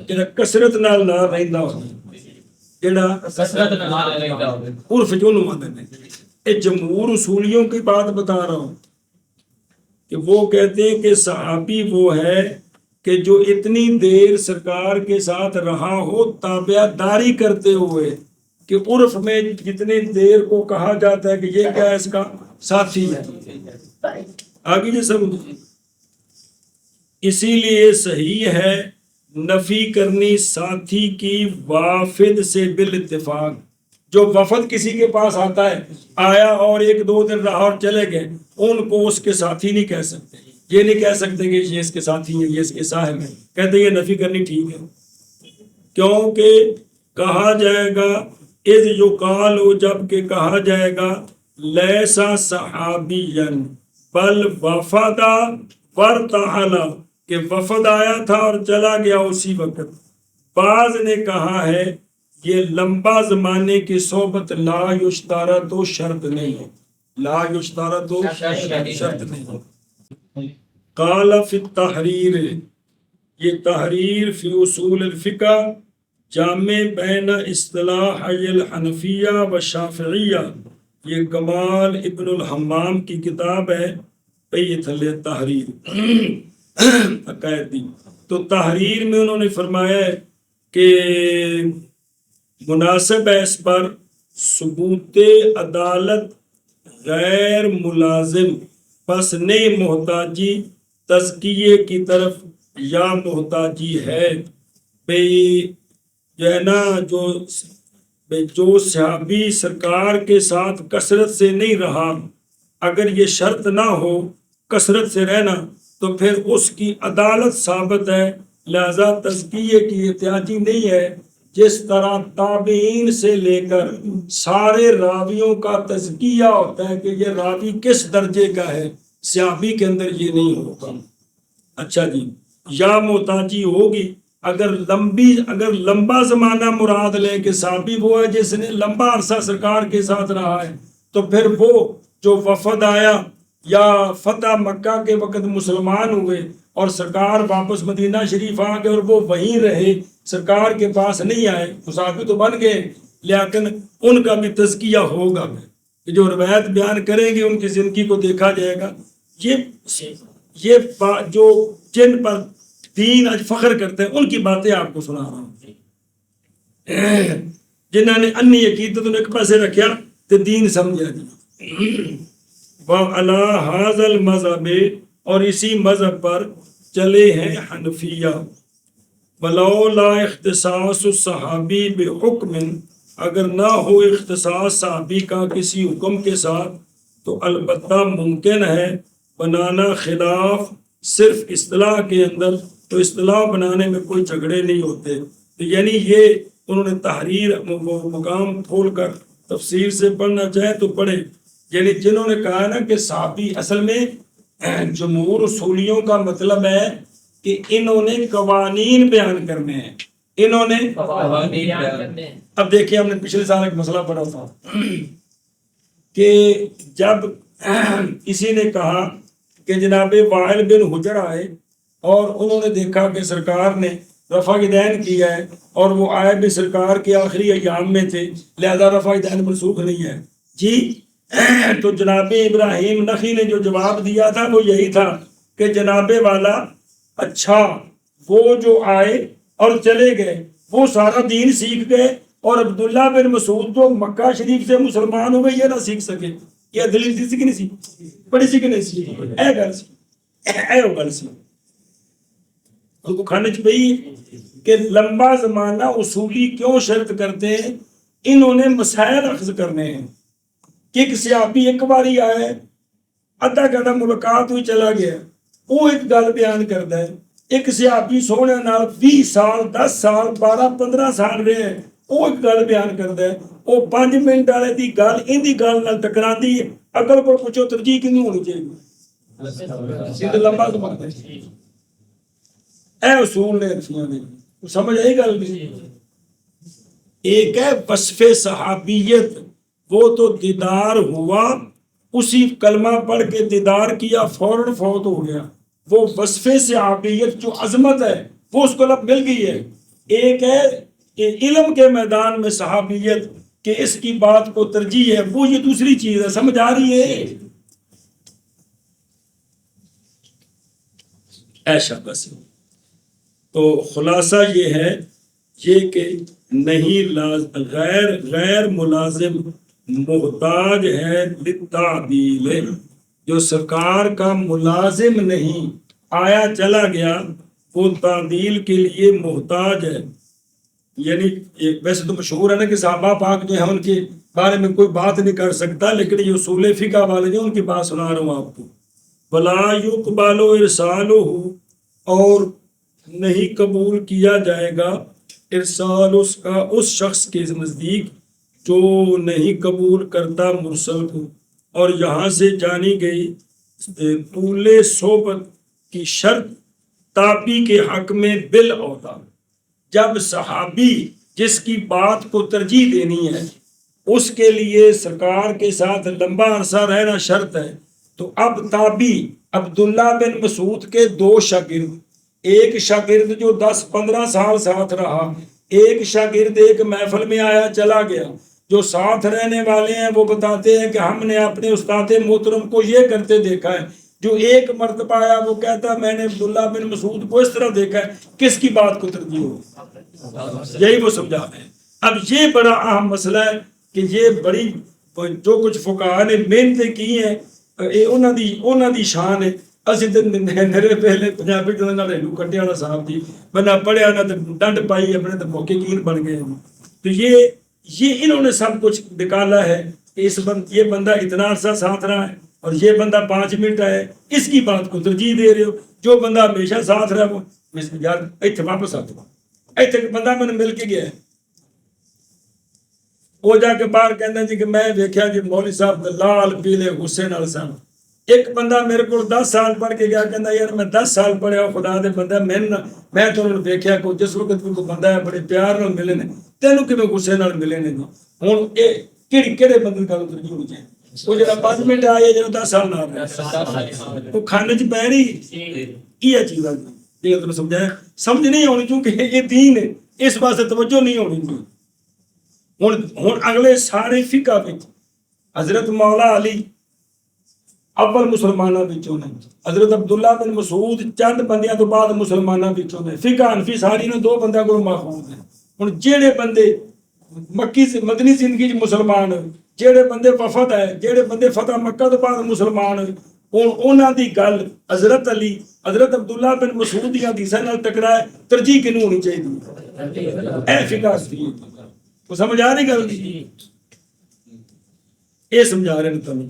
جڑا کثرت نال نہ رہندا ہوے، جڑا کثرت نال رہندا ہوے، عرف وچ انہوں آندے نے۔ اے جمہور اصولیوں کی بات بتا رہا ہوں کہ وہ کہتے ہیں کہ صحابی وہ ہے کہ جو اتنی دیر سرکار کے ساتھ رہا ہو تابع داری کرتے ہوئے، کہ عرف میں جتنی دیر کو کہا جاتا ہے کہ یہ کیا ہے، اس کا ساتھی ہے۔ آگے یہ سمجھ، اسی لیے صحیح ہے نفی کرنی ساتھی کی وافد سے بالاتفاق۔ جو وفد کسی کے پاس آتا ہے، آیا اور ایک دو دن رہا اور چلے گئے، ان کو اس کے ساتھی نہیں کہہ سکتے، یہ نہیں کہہ سکتے کہ یہ اس کے ساتھی ہیں، یہ اس کے صاحب ہیں، کہتے یہ نفی کرنی ٹھیک ہے، کیونکہ کہا جائے گا اذ یقال، جب کہ کہا جائے گا لیسا صحابین بل وفدا ورتحل، کہ وفد آیا تھا اور چلا گیا اسی وقت۔ بعض نے کہا ہے یہ لمبا زمانے کی صحبت لا یشترط و شرط نہیں ہے، لا یشترط و شرط نہیں ہے۔ قال فی التحریر، یہ تحریر فی اصول الفقہ جامع بین اصطلاح الحنفیہ و شافعیہ، یہ کمال ابن الحمام کی کتاب ہے، پہ یہ تھلے تحریر عقائد دی۔ تو تحریر میں انہوں نے فرمایا ہے کہ مناسب ہے اس پر ثبوت عدالت غیر ملازم، پس نہیں محتاجی تزکیے کی طرف یا محتاجی ہے۔ بھئی جو ہے نا، جو صحابی سرکار کے ساتھ کثرت سے نہیں رہا، اگر یہ شرط نہ ہو کثرت سے رہنا تو پھر اس کی عدالت ثابت ہے، لہذا تزکیے کی احتیاجی نہیں ہے۔ جس طرح تابعین سے لے کر سارے راویوں کا تزکیہ ہوتا ہے کہ یہ راوی کس درجے کا ہے، صحابی کے اندر یہ نہیں ہوگا۔ اچھا جی، یا محتاجی ہوگی اگر لمبا زمانہ مراد لیں کہ صحابی وہ ہے جس نے لمبا عرصہ سرکار کے ساتھ رہا ہے، تو پھر وہ جو وفد آیا یا فتح مکہ کے وقت مسلمان ہوئے اور سرکار واپس مدینہ شریف آ گئے اور وہ وہیں رہے، سرکار کے پاس نہیں آئے، صحابی تو بن گئے، لیکن ان کا بھی تزکیہ ہوگا، کہ جو روایت بیان کریں گے ان کی زندگی کو دیکھا جائے گا۔ یہ جو جن پر دین آج فخر کرتے ہیں ان کی باتیں آپ کو سنا رہا ہوں، جنہوں نے انی عقیدت ایک پاسے رکھیا تو دین سمجھا جی۔ وَعَلَىٰ هَذَا الْمَذْهَبِ، اور اسی مذہب پر چلے ہیں حنفیہ۔ وَلَوْلَا اختصاص الصحابی بحکم، اگر نہ ہو اختصاص صحابی کا کسی حکم کے ساتھ تو البتہ ممکن ہے بنانا خلاف صرف اصطلاح کے اندر، تو اصطلاح بنانے میں کوئی جھگڑے نہیں ہوتے۔ تو یعنی یہ انہوں نے تحریر مقام کھول کر تفسیر سے پڑھنا چاہے تو پڑھے، یعنی جنہوں نے کہا نا کہ صحابی اصل میں جمہور اصولیوں کا مطلب ہے کہ انہوں نے قوانین بیان کرنے ہیں، انہوں نے قوانین بیان کرنے ہیں۔ اب دیکھیں ہم نے پچھلے سال ایک مسئلہ پڑھا تھا کہ جب کسی نے کہا کہ جناب وائل بن حجر آئے اور انہوں نے دیکھا کہ سرکار نے رفع دین کیا ہے اور وہ آئے بھی سرکار کے آخری ایام میں تھے، لہذا رفع دین منسوخ نہیں ہے جی، تو جناب ابراہیم نخعی نے جو جواب دیا تھا وہ یہی تھا کہ جناب والا اچھا وہ جو آئے اور چلے گئے وہ سارا دین سیکھ گئے، اور عبداللہ بن مسعود جو مکہ شریف سے مسلمان ہوئے یہ نہ سیکھ سکے، یہ دلیل سی کہ نہیں سی بڑی سی کہ نہیں سی، اے گل سی، اے گل سی۔ ان کو کھانے چاہیے کہ لمبا زمانہ اصولی کیوں شرط کرتے ہیں؟ انہوں نے مسائل اخذ کرنے ہیں کہ ایک صحابی ایک باری آئے ادھا گھنٹہ ملاقات ہوئی چلا گیا، وہ ایک گل بیان کرتا ہے، ایک صحابی سونے نال 20 سال 10 سال 12 15 سال رہے، وہ ایک گل بیان کرتا ہے، وہ 5 منٹ والے دی گل ان دی گل نال ٹکراندی ہے، اگر کوئی پوچھو ترجیح کیوں ہونی چاہیے؟ سیدھا لمبا زمانہ ہے، اے اصول نے رکھیاں نے، سمجھ آئی گل نہیں؟ ایک ہے وصف صحابیت، وہ تو دیدار ہوا، اسی کلمہ پڑھ کے دیدار کیا فوراً فوت ہو گیا، وہ وصف صحابیت جو عظمت ہے وہ اس کو اب مل گئی ہے۔ ایک ہے کہ علم کے میدان میں صحابیت کہ اس کی بات کو ترجیح ہے، وہ یہ دوسری چیز ہے، سمجھ آ رہی ہے؟ ایسا بس تو خلاصہ یہ ہے یہ کہ نہیں غیر ملازم محتاج ہے للتعدیل، جو سرکار کا ملازم نہیں آیا چلا گیا وہ تعدیل کے لیے محتاج ہے۔ یعنی ویسے تو مشہور ہے نا کہ صحابہ پاک جو ہے ان کے بارے میں کوئی بات نہیں کر سکتا، لیکن یہ اصول فقہ والے جو ان کی بات سنا رہا ہوں آپ کو، وَلَا يُقْبَلُ إِرْسَالُهُ، اور نہیں قبول کیا جائے گا ارسال اس کا اس شخص کے نزدیک جو نہیں قبول کرتا مرسل کو۔ اور یہاں سے جانی گئی طول صحبت کی شرط تابعی کے حق میں بالاولا، جب صحابی جس کی بات کو ترجیح دینی ہے اس کے لیے سرکار کے ساتھ لمبا عرصہ رہنا شرط ہے، تو اب تابعی عبداللہ بن مسعود کے 2 شاگرد، ایک شاگرد جو 10-15 سال ساتھ رہا، ایک شاگرد ایک محفل میں آیا چلا گیا، جو ساتھ رہنے والے ہیں وہ بتاتے ہیں کہ ہم نے اپنے استاد محترم کو یہ کرتے دیکھا ہے، جو ایک مرتبہ آیا وہ کہتا میں نے عبداللہ بن مسعود کو اس طرح دیکھا ہے، کس کی بات کو ترجیح ہو؟ یہی وہ سمجھا رہے ہیں۔ اب یہ بڑا اہم مسئلہ ہے کہ یہ بڑی جو کچھ فقہاء نے محنتیں کی ہیں انہاں دی شان ہے۔ اسی میرے پہلے پنجابی ہلو کٹے والا صاحب جی بندہ پڑھیا نہ تو ڈنڈ پائی اپنے تو محققین بن گئے، تو یہ انہوں نے سب کچھ نکالا ہے کہ یہ بندہ اتنا عرصہ ساتھ رہا ہے اور یہ بندہ 5 منٹ ہے، اس کی بات کو ترجیح دے رہے ہو، جو بندہ ہمیشہ ساتھ رہا وہ یار اتنے واپس آتا اتنے بندہ میں نے مل کے گیا، وہ جا کے باہر کہنا جی کہ میں دیکھا جی مولوی صاحب لال پیلے غصے نال سن۔ ایک بندہ میرے کو 10 سال پڑھ کے گیا کہنا یار میں 10 سال پڑھیا خدا دے بندہ میں تو انہوں نے دیکھا کہ جس وقت کوئی بندہ ہے بڑے پیار نال ملے نے تینوں کہ غصے نال ملے نے ہوں یہ کہڑے بندے کا ترجیح ہونی چاہیے؟ وہ جڑا 5 منٹ آیا جڑا 10 سال نہ رہا وہ کھانے چ پہ رہی یہ چیز یہ تمہیں سمجھایا سمجھ نہیں آنی کیونکہ یہ دین ہے، اس واسطے توجہ نہیں ہونی چاہیے۔ ہوں اگلے سارے فقہ وچ حضرت مولا علی اول مسلمانوں وچوں نے، حضرت عبداللہ بن مسعود چند بندیاں تو بعد مسلمانوں وچوں نے، فقہ حنفی ساری نے 2 بندیاں کو ماخوذ ہیں۔ ہن جہڑے بندے مکی سے مدنی زندگی چ مسلمان ہوئے، جہڑے بندے وفد ہے، جہڑے بندے فتح مکہ تو بعد مسلمان ہوئے، ہن انہاں دی گل حضرت علی حضرت عبداللہ بن مسعود دی حدیثاں نال ٹکرائے، ترجیح کینوں ہونی چاہیے؟ اے فقہ سی وہ سمجھ آ رہی گل یہ سمجھا رہے ہیں تمہیں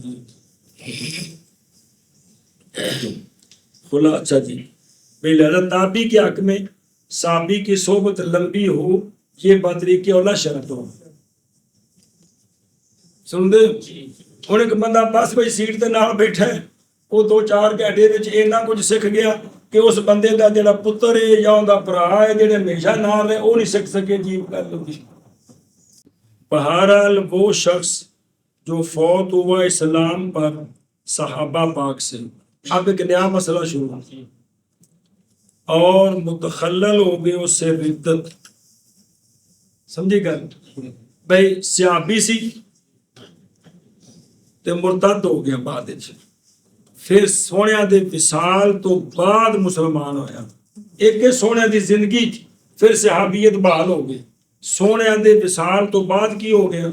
کھلا۔ اچھا جی بھائی لہذا تابعی کے حق میں صحابی کی صحبت لمبی ہو یہ بطریق اولا شرط ہو۔ سن دے ہوں ایک بندہ بس بھائی سیٹ تے نال بیٹھا ہے، وہ 2-4 گھنٹے وچ اینا کچھ سکھ گیا کہ اس بندے دا جڑا پتر ہے یا اوندا بھرا ہے جڑے ہمیشہ نال رہے وہ نہیں سکھ سکے، عجیب گل ہوگی۔ بہرحال وہ شخص جو فوت ہوا اسلام پر صحابہ پاک سے، اب ایک نیا مسئلہ شروع اور متخلل ہو گئے اس سے ردت، سمجھے گا بھائی صحابی سی تے مرتد ہو گیا بعد پھر سونے دے وصال تو بعد مسلمان ہویا، ایک سونے دی زندگی پھر صحابیت بحال ہو گئی، سونے دے وصال تو بعد کی ہو گیا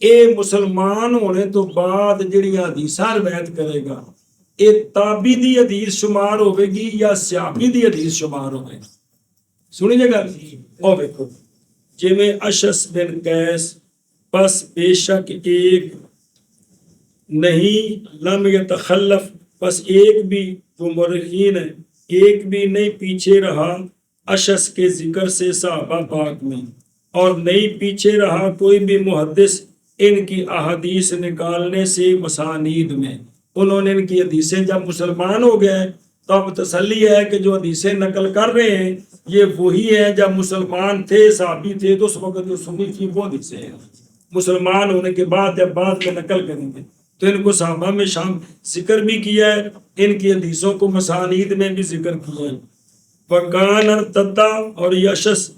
اے مسلمان ہونے تو بعد جڑی حدیثاں روایت کرے گا یہ تابی دی حدیث شمار ہوئے گی یا صحابی دی حدیث شمار ہوئے گی؟ سنی جے گل او ویکھو جویں اشعث بن قیس بس بے شک ایک نہیں لم یتخلف بس ایک بھی جو مرخین ہے ایک بھی نہیں پیچھے رہا اشعث کے ذکر سے صحابہ پاک میں اور نہیں پیچھے رہا کوئی بھی محدث ان کی احادیث نکالنے سے مسانید میں. انہوں نے ان کی حدیثیں جب مسلمان ہو گئے تو اب تسلی ہے کہ جو حدیثیں نقل کر رہے ہیں یہ وہی ہیں جب مسلمان تھے صحابی تھے تو اس وقت جو سنی تھی وہ حدیثیں ہیں. مسلمان ہونے کے بعد جب بعد میں نقل کریں گے تو ان کو صحابہ میں ذکر بھی کیا ہے, ان کی حدیثوں کو مسانید میں بھی ذکر کیا ہے. وکان ارتدا اور یشس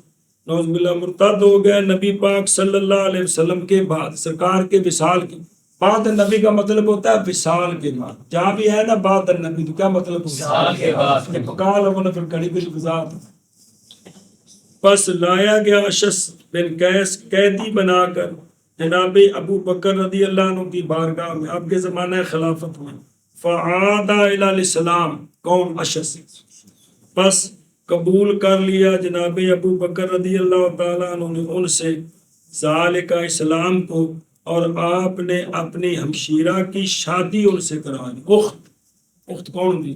نعوذ باللہ مرتد ہو گئے نبی پاک صلی اللہ علیہ وسلم کے بعد, سرکار کے وصال کے بعد. نبی کا مطلب ہوتا ہے وصال کے بعد. جہاں بھی ہے نا بعد النبی تو کیا مطلب ہوتا ہے وصال لوگوں نے پھر کڑی بھی گزار. پس لایا گیا اشعث بن قیس قیدی بنا کر جناب ابو بکر رضی اللہ عنہ کی بارگاہ میں آپ کے زمانہ خلافت میں. فعاد الی الاسلام کون اشعث پس قبول کر لیا جناب ابو بکر رضی اللہ تعالیٰ عنہ نے ان سے ذالک اسلام کو, اور آپ نے اپنی ہمشیرہ کی شادی ان سے کرا لی. اخت کون تھی؟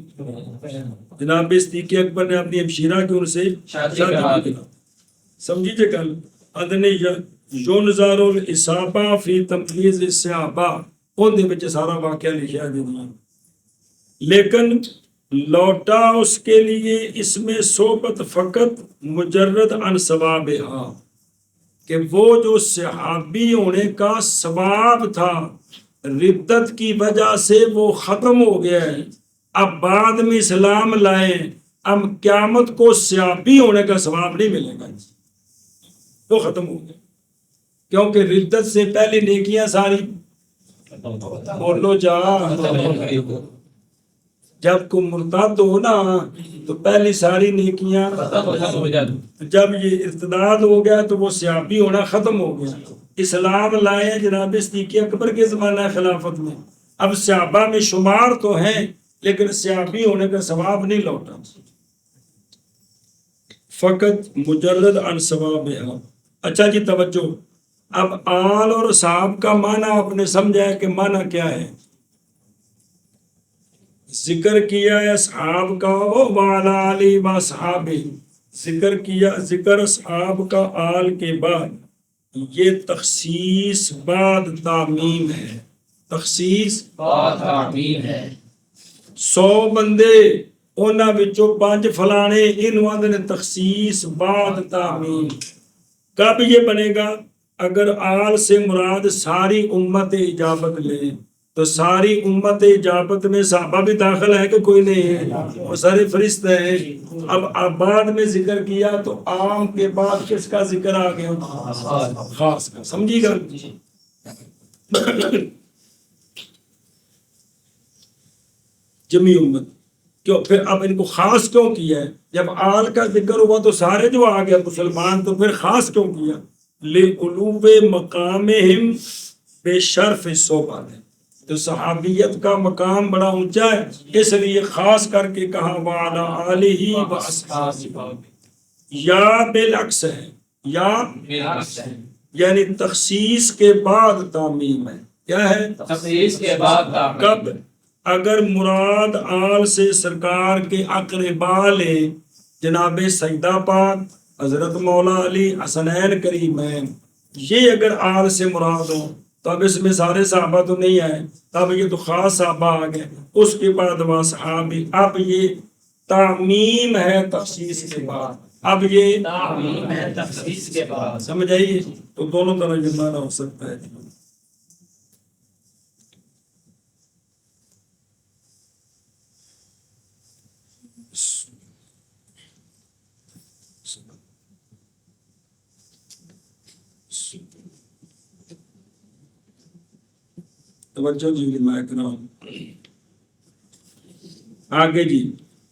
جناب صدیق اکبر نے اپنی ہمشیرہ کی ان سے شادی کی. سمجھیے گل ادنی یونظر الاصابہ فی تمییز الصحابہ ان دے وچ سارا واقعہ لکھا گیا, لیکن لوٹا اس کے لیے اس میں صحبت فقط مجرد عن ثوابہا کہ وہ جو صحابی ہونے کا ثواب تھا ردت کی وجہ سے وہ ختم ہو گیا ہے. اب بعد میں اسلام لائے, اب قیامت کو صحابی ہونے کا ثواب نہیں ملے گا, وہ ختم ہو گیا کیونکہ ردت سے پہلے نیکیاں ساری بولو جا. جب کو مرتد ہو نا تو پہلی ساری نیکیاں, جب یہ ارتداد ہو گیا تو وہ صحابی ہونا ختم ہو گیا. اسلام لائے جناب صدیق اکبر کے زمانہ خلافت میں, اب صحابہ میں شمار تو ہیں لیکن صحابی ہونے کا ثواب نہیں لوٹا. فقط مجرد عن ثوابہا. اچھا جی توجہ, اب آل اور صحاب کا معنی آپ نے سمجھا ہے کہ معنی کیا ہے. ذکر کیا ہے اصحاب کا وعلی آلہ و اصحابہ, ذکر کیا ذکر اصحاب کا آل کے بعد یہ تخصیص بعد تعمیم ہے. تخصیص بعد تعمیم ہے. 100 بندے انہاں وچوں 5 فلانے انہاں نے تخصیص بعد تعمیم. کب یہ بنے گا؟ اگر آل سے مراد ساری امت اجابت لے تو ساری امت اجابت میں صحابہ بھی داخل ہے کہ کوئی نہیں ہے, وہ سارے فرشتے ہیں. اب بعد میں ذکر کیا تو عام کے بعد کس کا ذکر آ گیا؟ خاص کا. سمجھی گا جمی امت کیوں پھر اب ان کو خاص کیوں کیا ہے؟ جب آل کا ذکر ہوا تو سارے جو آ گیا مسلمان, تو پھر خاص کیوں کیا؟ لعلو مقامہم بے شرف صحبت ہے, تو صحابیت کا مقام بڑا اونچا ہے اس لیے خاص کر کے کہا وعلی آلہ و اصحابہ. یا بالعکس ہے, یا یعنی تخصیص کے بعد تعمیم ہے. کیا ہے؟ تخصیص کے بعد تعمیم. کب؟ اگر مراد آل سے سرکار کے اقربا لے جناب سیدہ پاک حضرت مولا علی حسنین کریمین, یہ اگر آل سے مراد ہو تو اب اس میں سارے صحابہ تو نہیں آئے, تب یہ تو خاص صحابہ آ گئے. اس کے بعد وہ صحابی, اب یہ تعمیم ہے تخصیص کے بعد. اب یہ تعمیم ہے تخصیص کے بعد. سمجھ آئیے؟ تو دونوں طرح یہ معنی ہو سکتا ہے. توجہ جی میں کرام آگے جی.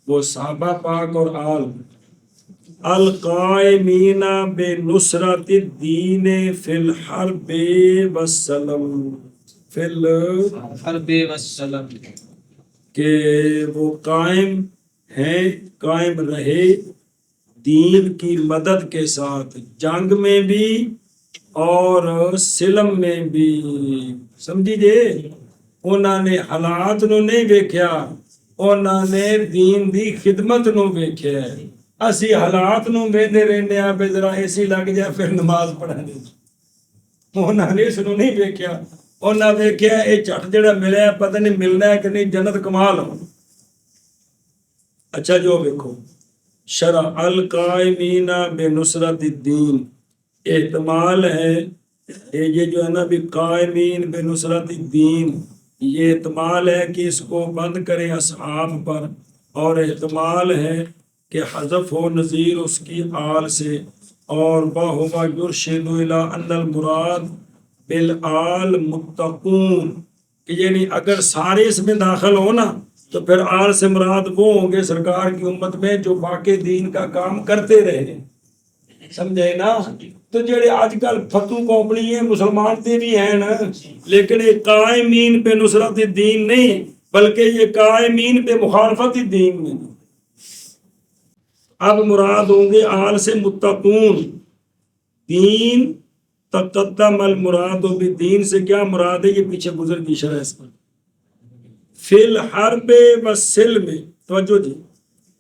وہ صحابہ پاک اور آل القائمین بنصرت الدین فی الحرب والسلم, فی الحرب والسلم, کہ وہ قائم ہیں، قائم رہے دین کی مدد کے ساتھ، جنگ میں بھی اور سلم میں بھی۔ سمجھی جے، انہوں نے حالات نو نہیں ویکھیا، انہوں نے دین دی خدمت نو ویکھیا۔ اسی حالات نو ویندے رہنے آ پہ ذرا اے سی لگ جائے پھر نماز پڑھنے، انہوں نے اس نو نہیں ویکھیا، انہوں نے ویکھیا اے جھٹ جڑا ملیا پتہ نہیں ملنا ہے کہ نہیں، جنت کمال ہو۔ اچھا جو ویکھو، شرع القائمین بنصرت الدین، احتمال ہے یہ جو ہے نا بھی قائمین بنصرت الدین، یہ احتمال ہے کہ اس کو بند کرے اصحاب پر، اور احتمال ہے کہ حذف و نظیر اس کی آل سے، اور وَهُوَ يُرْشِدُ إِلَىٰ أَنَّ الْمُرَادَ بِالْآلِ مُتَّقُونَ، کہ یعنی اگر سارے اس میں داخل ہو نا تو پھر آل سے مراد وہ ہوں گے سرکار کی امت میں جو باقی دین کا کام کرتے رہے۔ سمجھے نا؟ تو جڑے آج کل فتو قومنی ہیں مسلمان تے بھی ہیں نا، لیکن یہ قائمین پہ نصرت الدین نہیں، بلکہ یہ قائمین پہ مخالفت الدین نہیں۔ اب مراد ہوں گے آل سے متقون، دین تقدم المراد بالدین سے کیا مراد ہے، یہ پیچھے گزر کی شرح اس پر۔ فی الحرب والسلم، توجہ جی،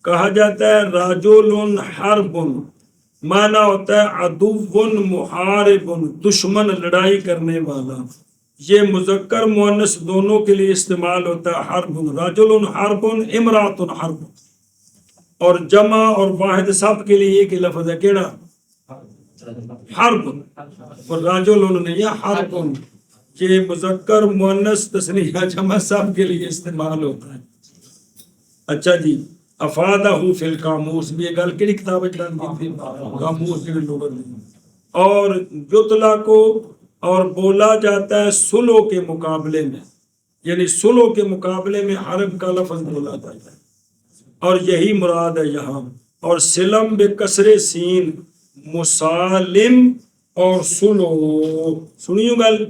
کہا جاتا ہے رجل حرب، معنی ہوتا ہے عدو محارب، دشمن لڑائی کرنے والا۔ یہ مذکر مؤنث دونوں کے لیے استعمال ہوتا ہے، حرب، رجل حرب، امرات حرب، اور جمع اور واحد سب کے لیے ایک ہی لفظ ہے، کیڑا؟ حرب، اور رجل نہیں ہے، حرب، یہ مذکر مؤنث تثنیہ جمع سب کے لیے استعمال ہوتا ہے۔ اچھا جی، افادہ فی القاموس، بھی یہ گل کیڑی کتاب ہے؟ قاموس کی لغت میں۔ اور یطلق کو اور بولا جاتا ہے سلو کے مقابلے میں، یعنی سلو کے مقابلے میں حرب کا لفظ بولا جاتا ہے، اور یہی مراد ہے یہاں۔ اور سلم بے کسر سین، مسالم اور سلو، سنیو گل،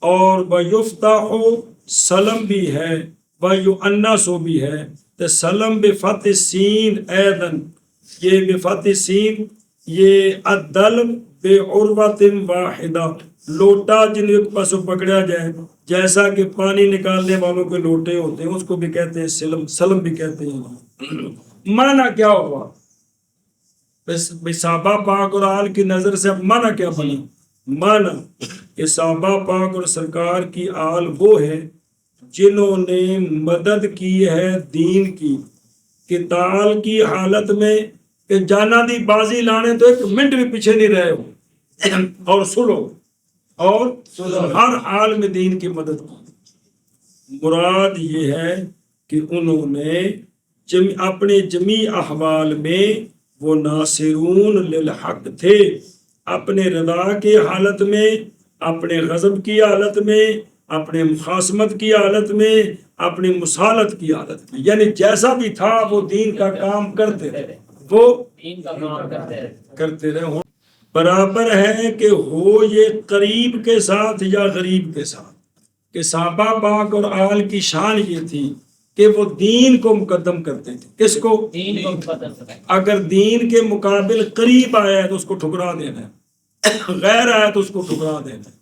اور وَيُفْتَحُ سلم بھی ہے، وَيُؤَنَّسُ بھی ہے، تو سلم بفتح سین ایدن، یہ بفتح سین، یہ عدل بعروۃ واحدہ، لوٹا جن ایک پاس پکڑا جائے، جیسا کہ پانی نکالنے والوں کے لوٹے ہوتے ہیں، اس کو بھی کہتے ہیں سلم، سلم بھی کہتے ہیں۔ معنی کیا ہوا؟ بس صحابہ پاک اور آل کی نظر سے اب معنی کیا بنا؟ معنی کہ صحابہ پاک اور سرکار کی آل وہ ہے جنہوں نے مدد کی ہے دین کی، قتال کی حالت میں کہ جانا دی بازی لانے تو ایک منٹ بھی پیچھے نہیں رہے ہو، اور سلو، اور ہر حال میں دین کی مدد کی۔ مراد یہ ہے کہ انہوں نے اپنے جمیع احوال میں وہ ناصرون للحق تھے، اپنے رضا کی حالت میں، اپنے غضب کی حالت میں، اپنے مخاصمت کی حالت میں، اپنی مصالحت کی حالت میں، یعنی جیسا بھی تھا وہ دین کا کام کرتے رہے، وہ دین کا کام کرتے رہے۔ برابر ہے کہ ہو یہ قریب کے ساتھ یا غریب کے ساتھ، کہ صحابہ پاک اور آل کی شان یہ تھی کہ وہ دین کو مقدم کرتے تھے۔ کس کو؟ دین کو مقدم کرتے۔ اگر دین کے مقابل قریب آیا ہے تو اس کو ٹھکرا دینا ہے، غیر آیا تو اس کو ٹھکرا دینا ہے،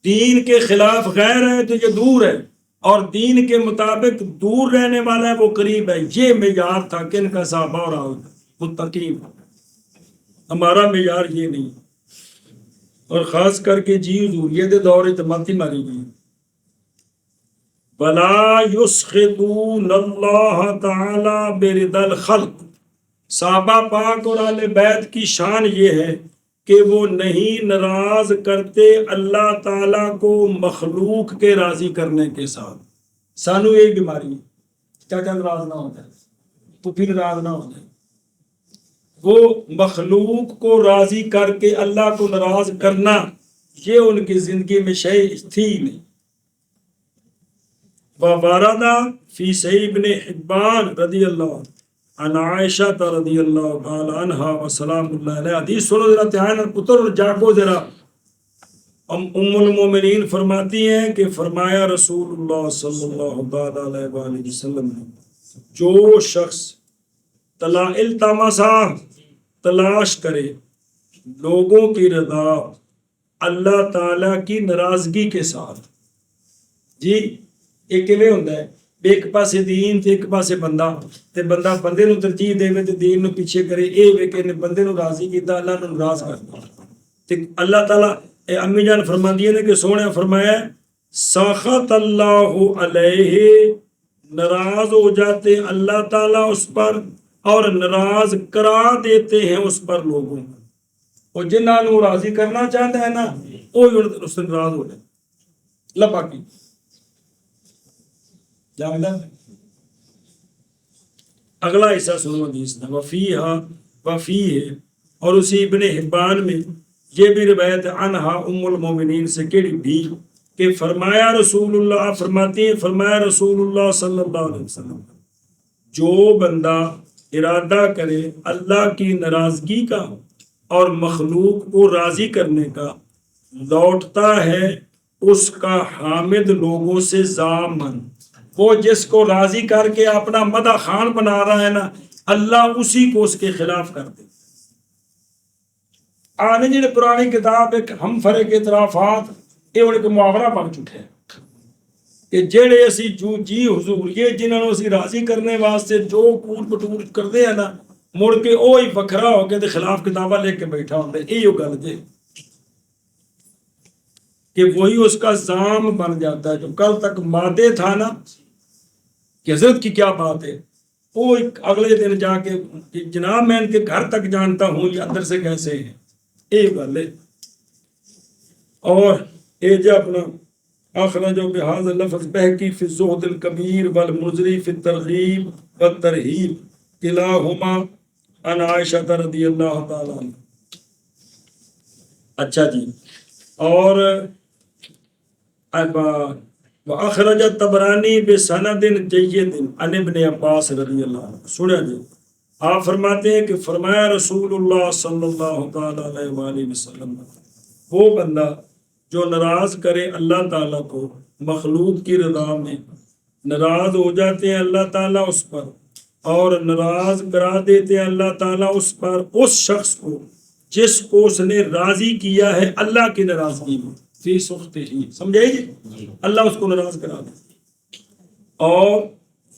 دین کے خلاف غیر ہے تو یہ دور ہے، اور دین کے مطابق دور رہنے والا ہے وہ قریب ہے۔ یہ معیار تھا کن کا؟ صحابہ اور آل متقین۔ ہمارا معیار یہ نہیں، اور خاص کر کے جی حضوریت دور اعتمادی ماری گئی۔ وَلَا يُسْخِطُونَ اللَّهَ تَعَالَى بِرِضَى الْخَلْقِ، صحابہ پاک اور اہل بیت کی شان یہ ہے کہ وہ نہیں ناراض کرتے اللہ تعالیٰ کو مخلوق کے راضی کرنے کے ساتھ۔ سانو یہی بیماری ہے، چاچا ناراض نہ ہو جائے، پھوپھی ناراض نہ ہو جائے، وہ مخلوق کو راضی کر کے اللہ کو ناراض کرنا یہ ان کی زندگی میں شے تھی نہیں۔ وَوَرَدَ فِي صحیح ابن حبان رضی اللہ عن عائشہ رضی اللہ تعالی عنہ وسلام اللہ علیہ، حدیث سنو ذرا، تیان پتر جاگو ذرا، ام المومنین فرماتی ہیں کہ فرمایا رسول اللہ صلی اللہ تعالی علیہ وآلہ وسلم نے، جو شخص التمسا تلاش کرے لوگوں کی رضا اللہ تعالیٰ کی ناراضگی کے ساتھ، جی یہ کیویں ہوندا ہے؟ ایک پاسے دین تے ایک پاسے بندہ، تے بندہ بندے نو ترجیح دے تے دین نو پیچھے کرے، اے وے کہ بندے نو راضی کیتا اللہ نو ناراض کر دیا۔ تے اللہ تعالیٰ امی جان فرماندی نے کہ سونے فرمایا سخط اللہ علیہ، ناراض ہو جاتے اللہ تعالیٰ اس پر اور ناراض کرا دیتے ہیں اس پر لوگوں کو، اور جنہاں نو راضی کرنا چاہتا ہے نا وہی اس سے ناراض ہو جائے۔ اللہ پاکی جانتا ہے۔ اگلا حصہ سنو حدیث نا، وفی ہے، اور اسی ابن حبان میں یہ بھی روایت عنہا ام المومنین سے کیڑی بھی کہ فرمایا رسول اللہ، فرماتی ہیں فرمایا رسول اللہ صلی اللہ علیہ وسلم، جو بندہ ارادہ کرے اللہ کی ناراضگی کا اور مخلوق کو راضی کرنے کا، لوٹتا ہے اس کا حامد لوگوں سے ضامن، وہ جس کو راضی کر کے اپنا مدح خان بنا رہا ہے نا، اللہ اسی کو اس کے خلاف کر دے۔ آنے جڑے پرانی کتاب ایک ہم فرق اعترافات یہ ہن ایک محاورہ بن چکے ہیں کہ جڑے اسی جو جی حضور یہ جنہوں نے اسی راضی کرنے واسطے جو کوٹ بٹور کرتے ہیں نا، مڑ کے وہی وکھرا ہو کے خلاف کتاباں لے کے بیٹھا ہوتا ہے۔ یہ گل جی کہ وہی اس کا زام بن جاتا ہے، جو کل تک مادے تھا نا کہ حضرت کی کیا بات ہے، وہ اگلے دن جا کے کہ جناب میں ان کے گھر تک جانتا ہوں یہ اندر سے کیسے ہیں، یہ گل ہے۔ اور یہ جو اپنا اخرج بہذا اللفظ بحقی فی الزہد الکبیر والمزری فی الترغیب والترہیب کلاہما عن عائشہ رضی اللہ تعالی عنہ۔ اچھا جی، اور وَأَخْرَجَ الطَّبْرَانِي بِسَنَدٍ جَيِّدٍ عن ابن عباس رضی اللہ عنہ۔ سنیا جی، آپ فرماتے ہیں کہ فرمایا رسول اللہ صلی اللہ تعالی علیہ وآلہ وسلم، وہ بندہ جو ناراض کرے اللہ تعالیٰ کو مخلوق کی رضا میں، ناراض ہو جاتے ہیں اللہ تعالیٰ اس پر اور ناراض کرا دیتے ہیں اللہ تعالیٰ اس پر اس شخص کو جس کو اس نے راضی کیا ہے اللہ کی ناراضگی میں، فی سخط ہی، سمجھے جی، اللہ اس کو ناراض کرا دے۔ اور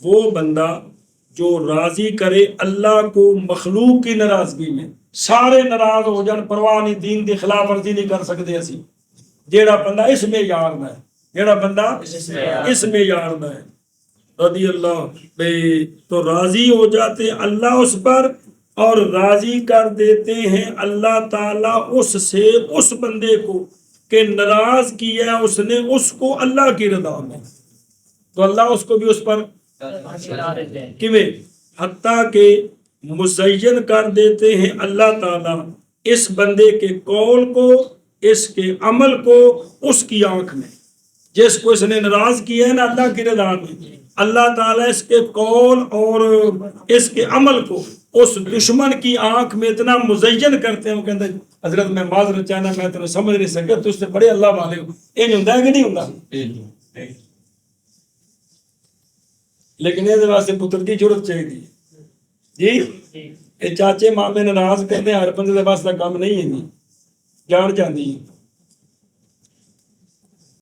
وہ بندہ جو راضی کرے اللہ کو مخلوق کی ناراضگی میں، سارے ناراض ہو جان پرواہ نہیں، دین کی خلاف ورزی نہیں کر سکتے اسی، جیڑا بندہ اس میں یار نہ ہے، جیڑا بندہ اس میں یار نہ ہے رضی اللہ بے، تو راضی ہو جاتے اللہ اس پر اور راضی کر دیتے ہیں اللہ تعالیٰ اس سے اس بندے کو کہ ناراض کیا اس نے اس کو اللہ کی رضا میں، تو اللہ اس کو بھی اس پر کیویں حتیٰ کہ مزین کر دیتے ہیں اللہ تعالیٰ اس بندے کے قول کو، اس کے عمل کو اس کی آنکھ میں، جس کو اس نے ناراض کیا ہے نا اللہ کی رضا میں، اللہ تعالیٰ اس کے قول اور اس کے عمل کو اس دشمن کی آنکھ میں اتنا مزین کرتے ہیں، وہ کہتے ہیں حضرت میں معذرت چاہنا، میں تمہیں سمجھ نہیں سکتا، تو اس سے بڑے اللہ والے ہو، یہ نہیں ہوتا ہے کہ نہیں ہوتا؟ لیکن یہ واسطے پتر کی ضرورت چاہیے جی، یہ چاچے مامے ناراض کرتے ہر بندے کے واسطے کام نہیں ہے، جان جاندی ہے۔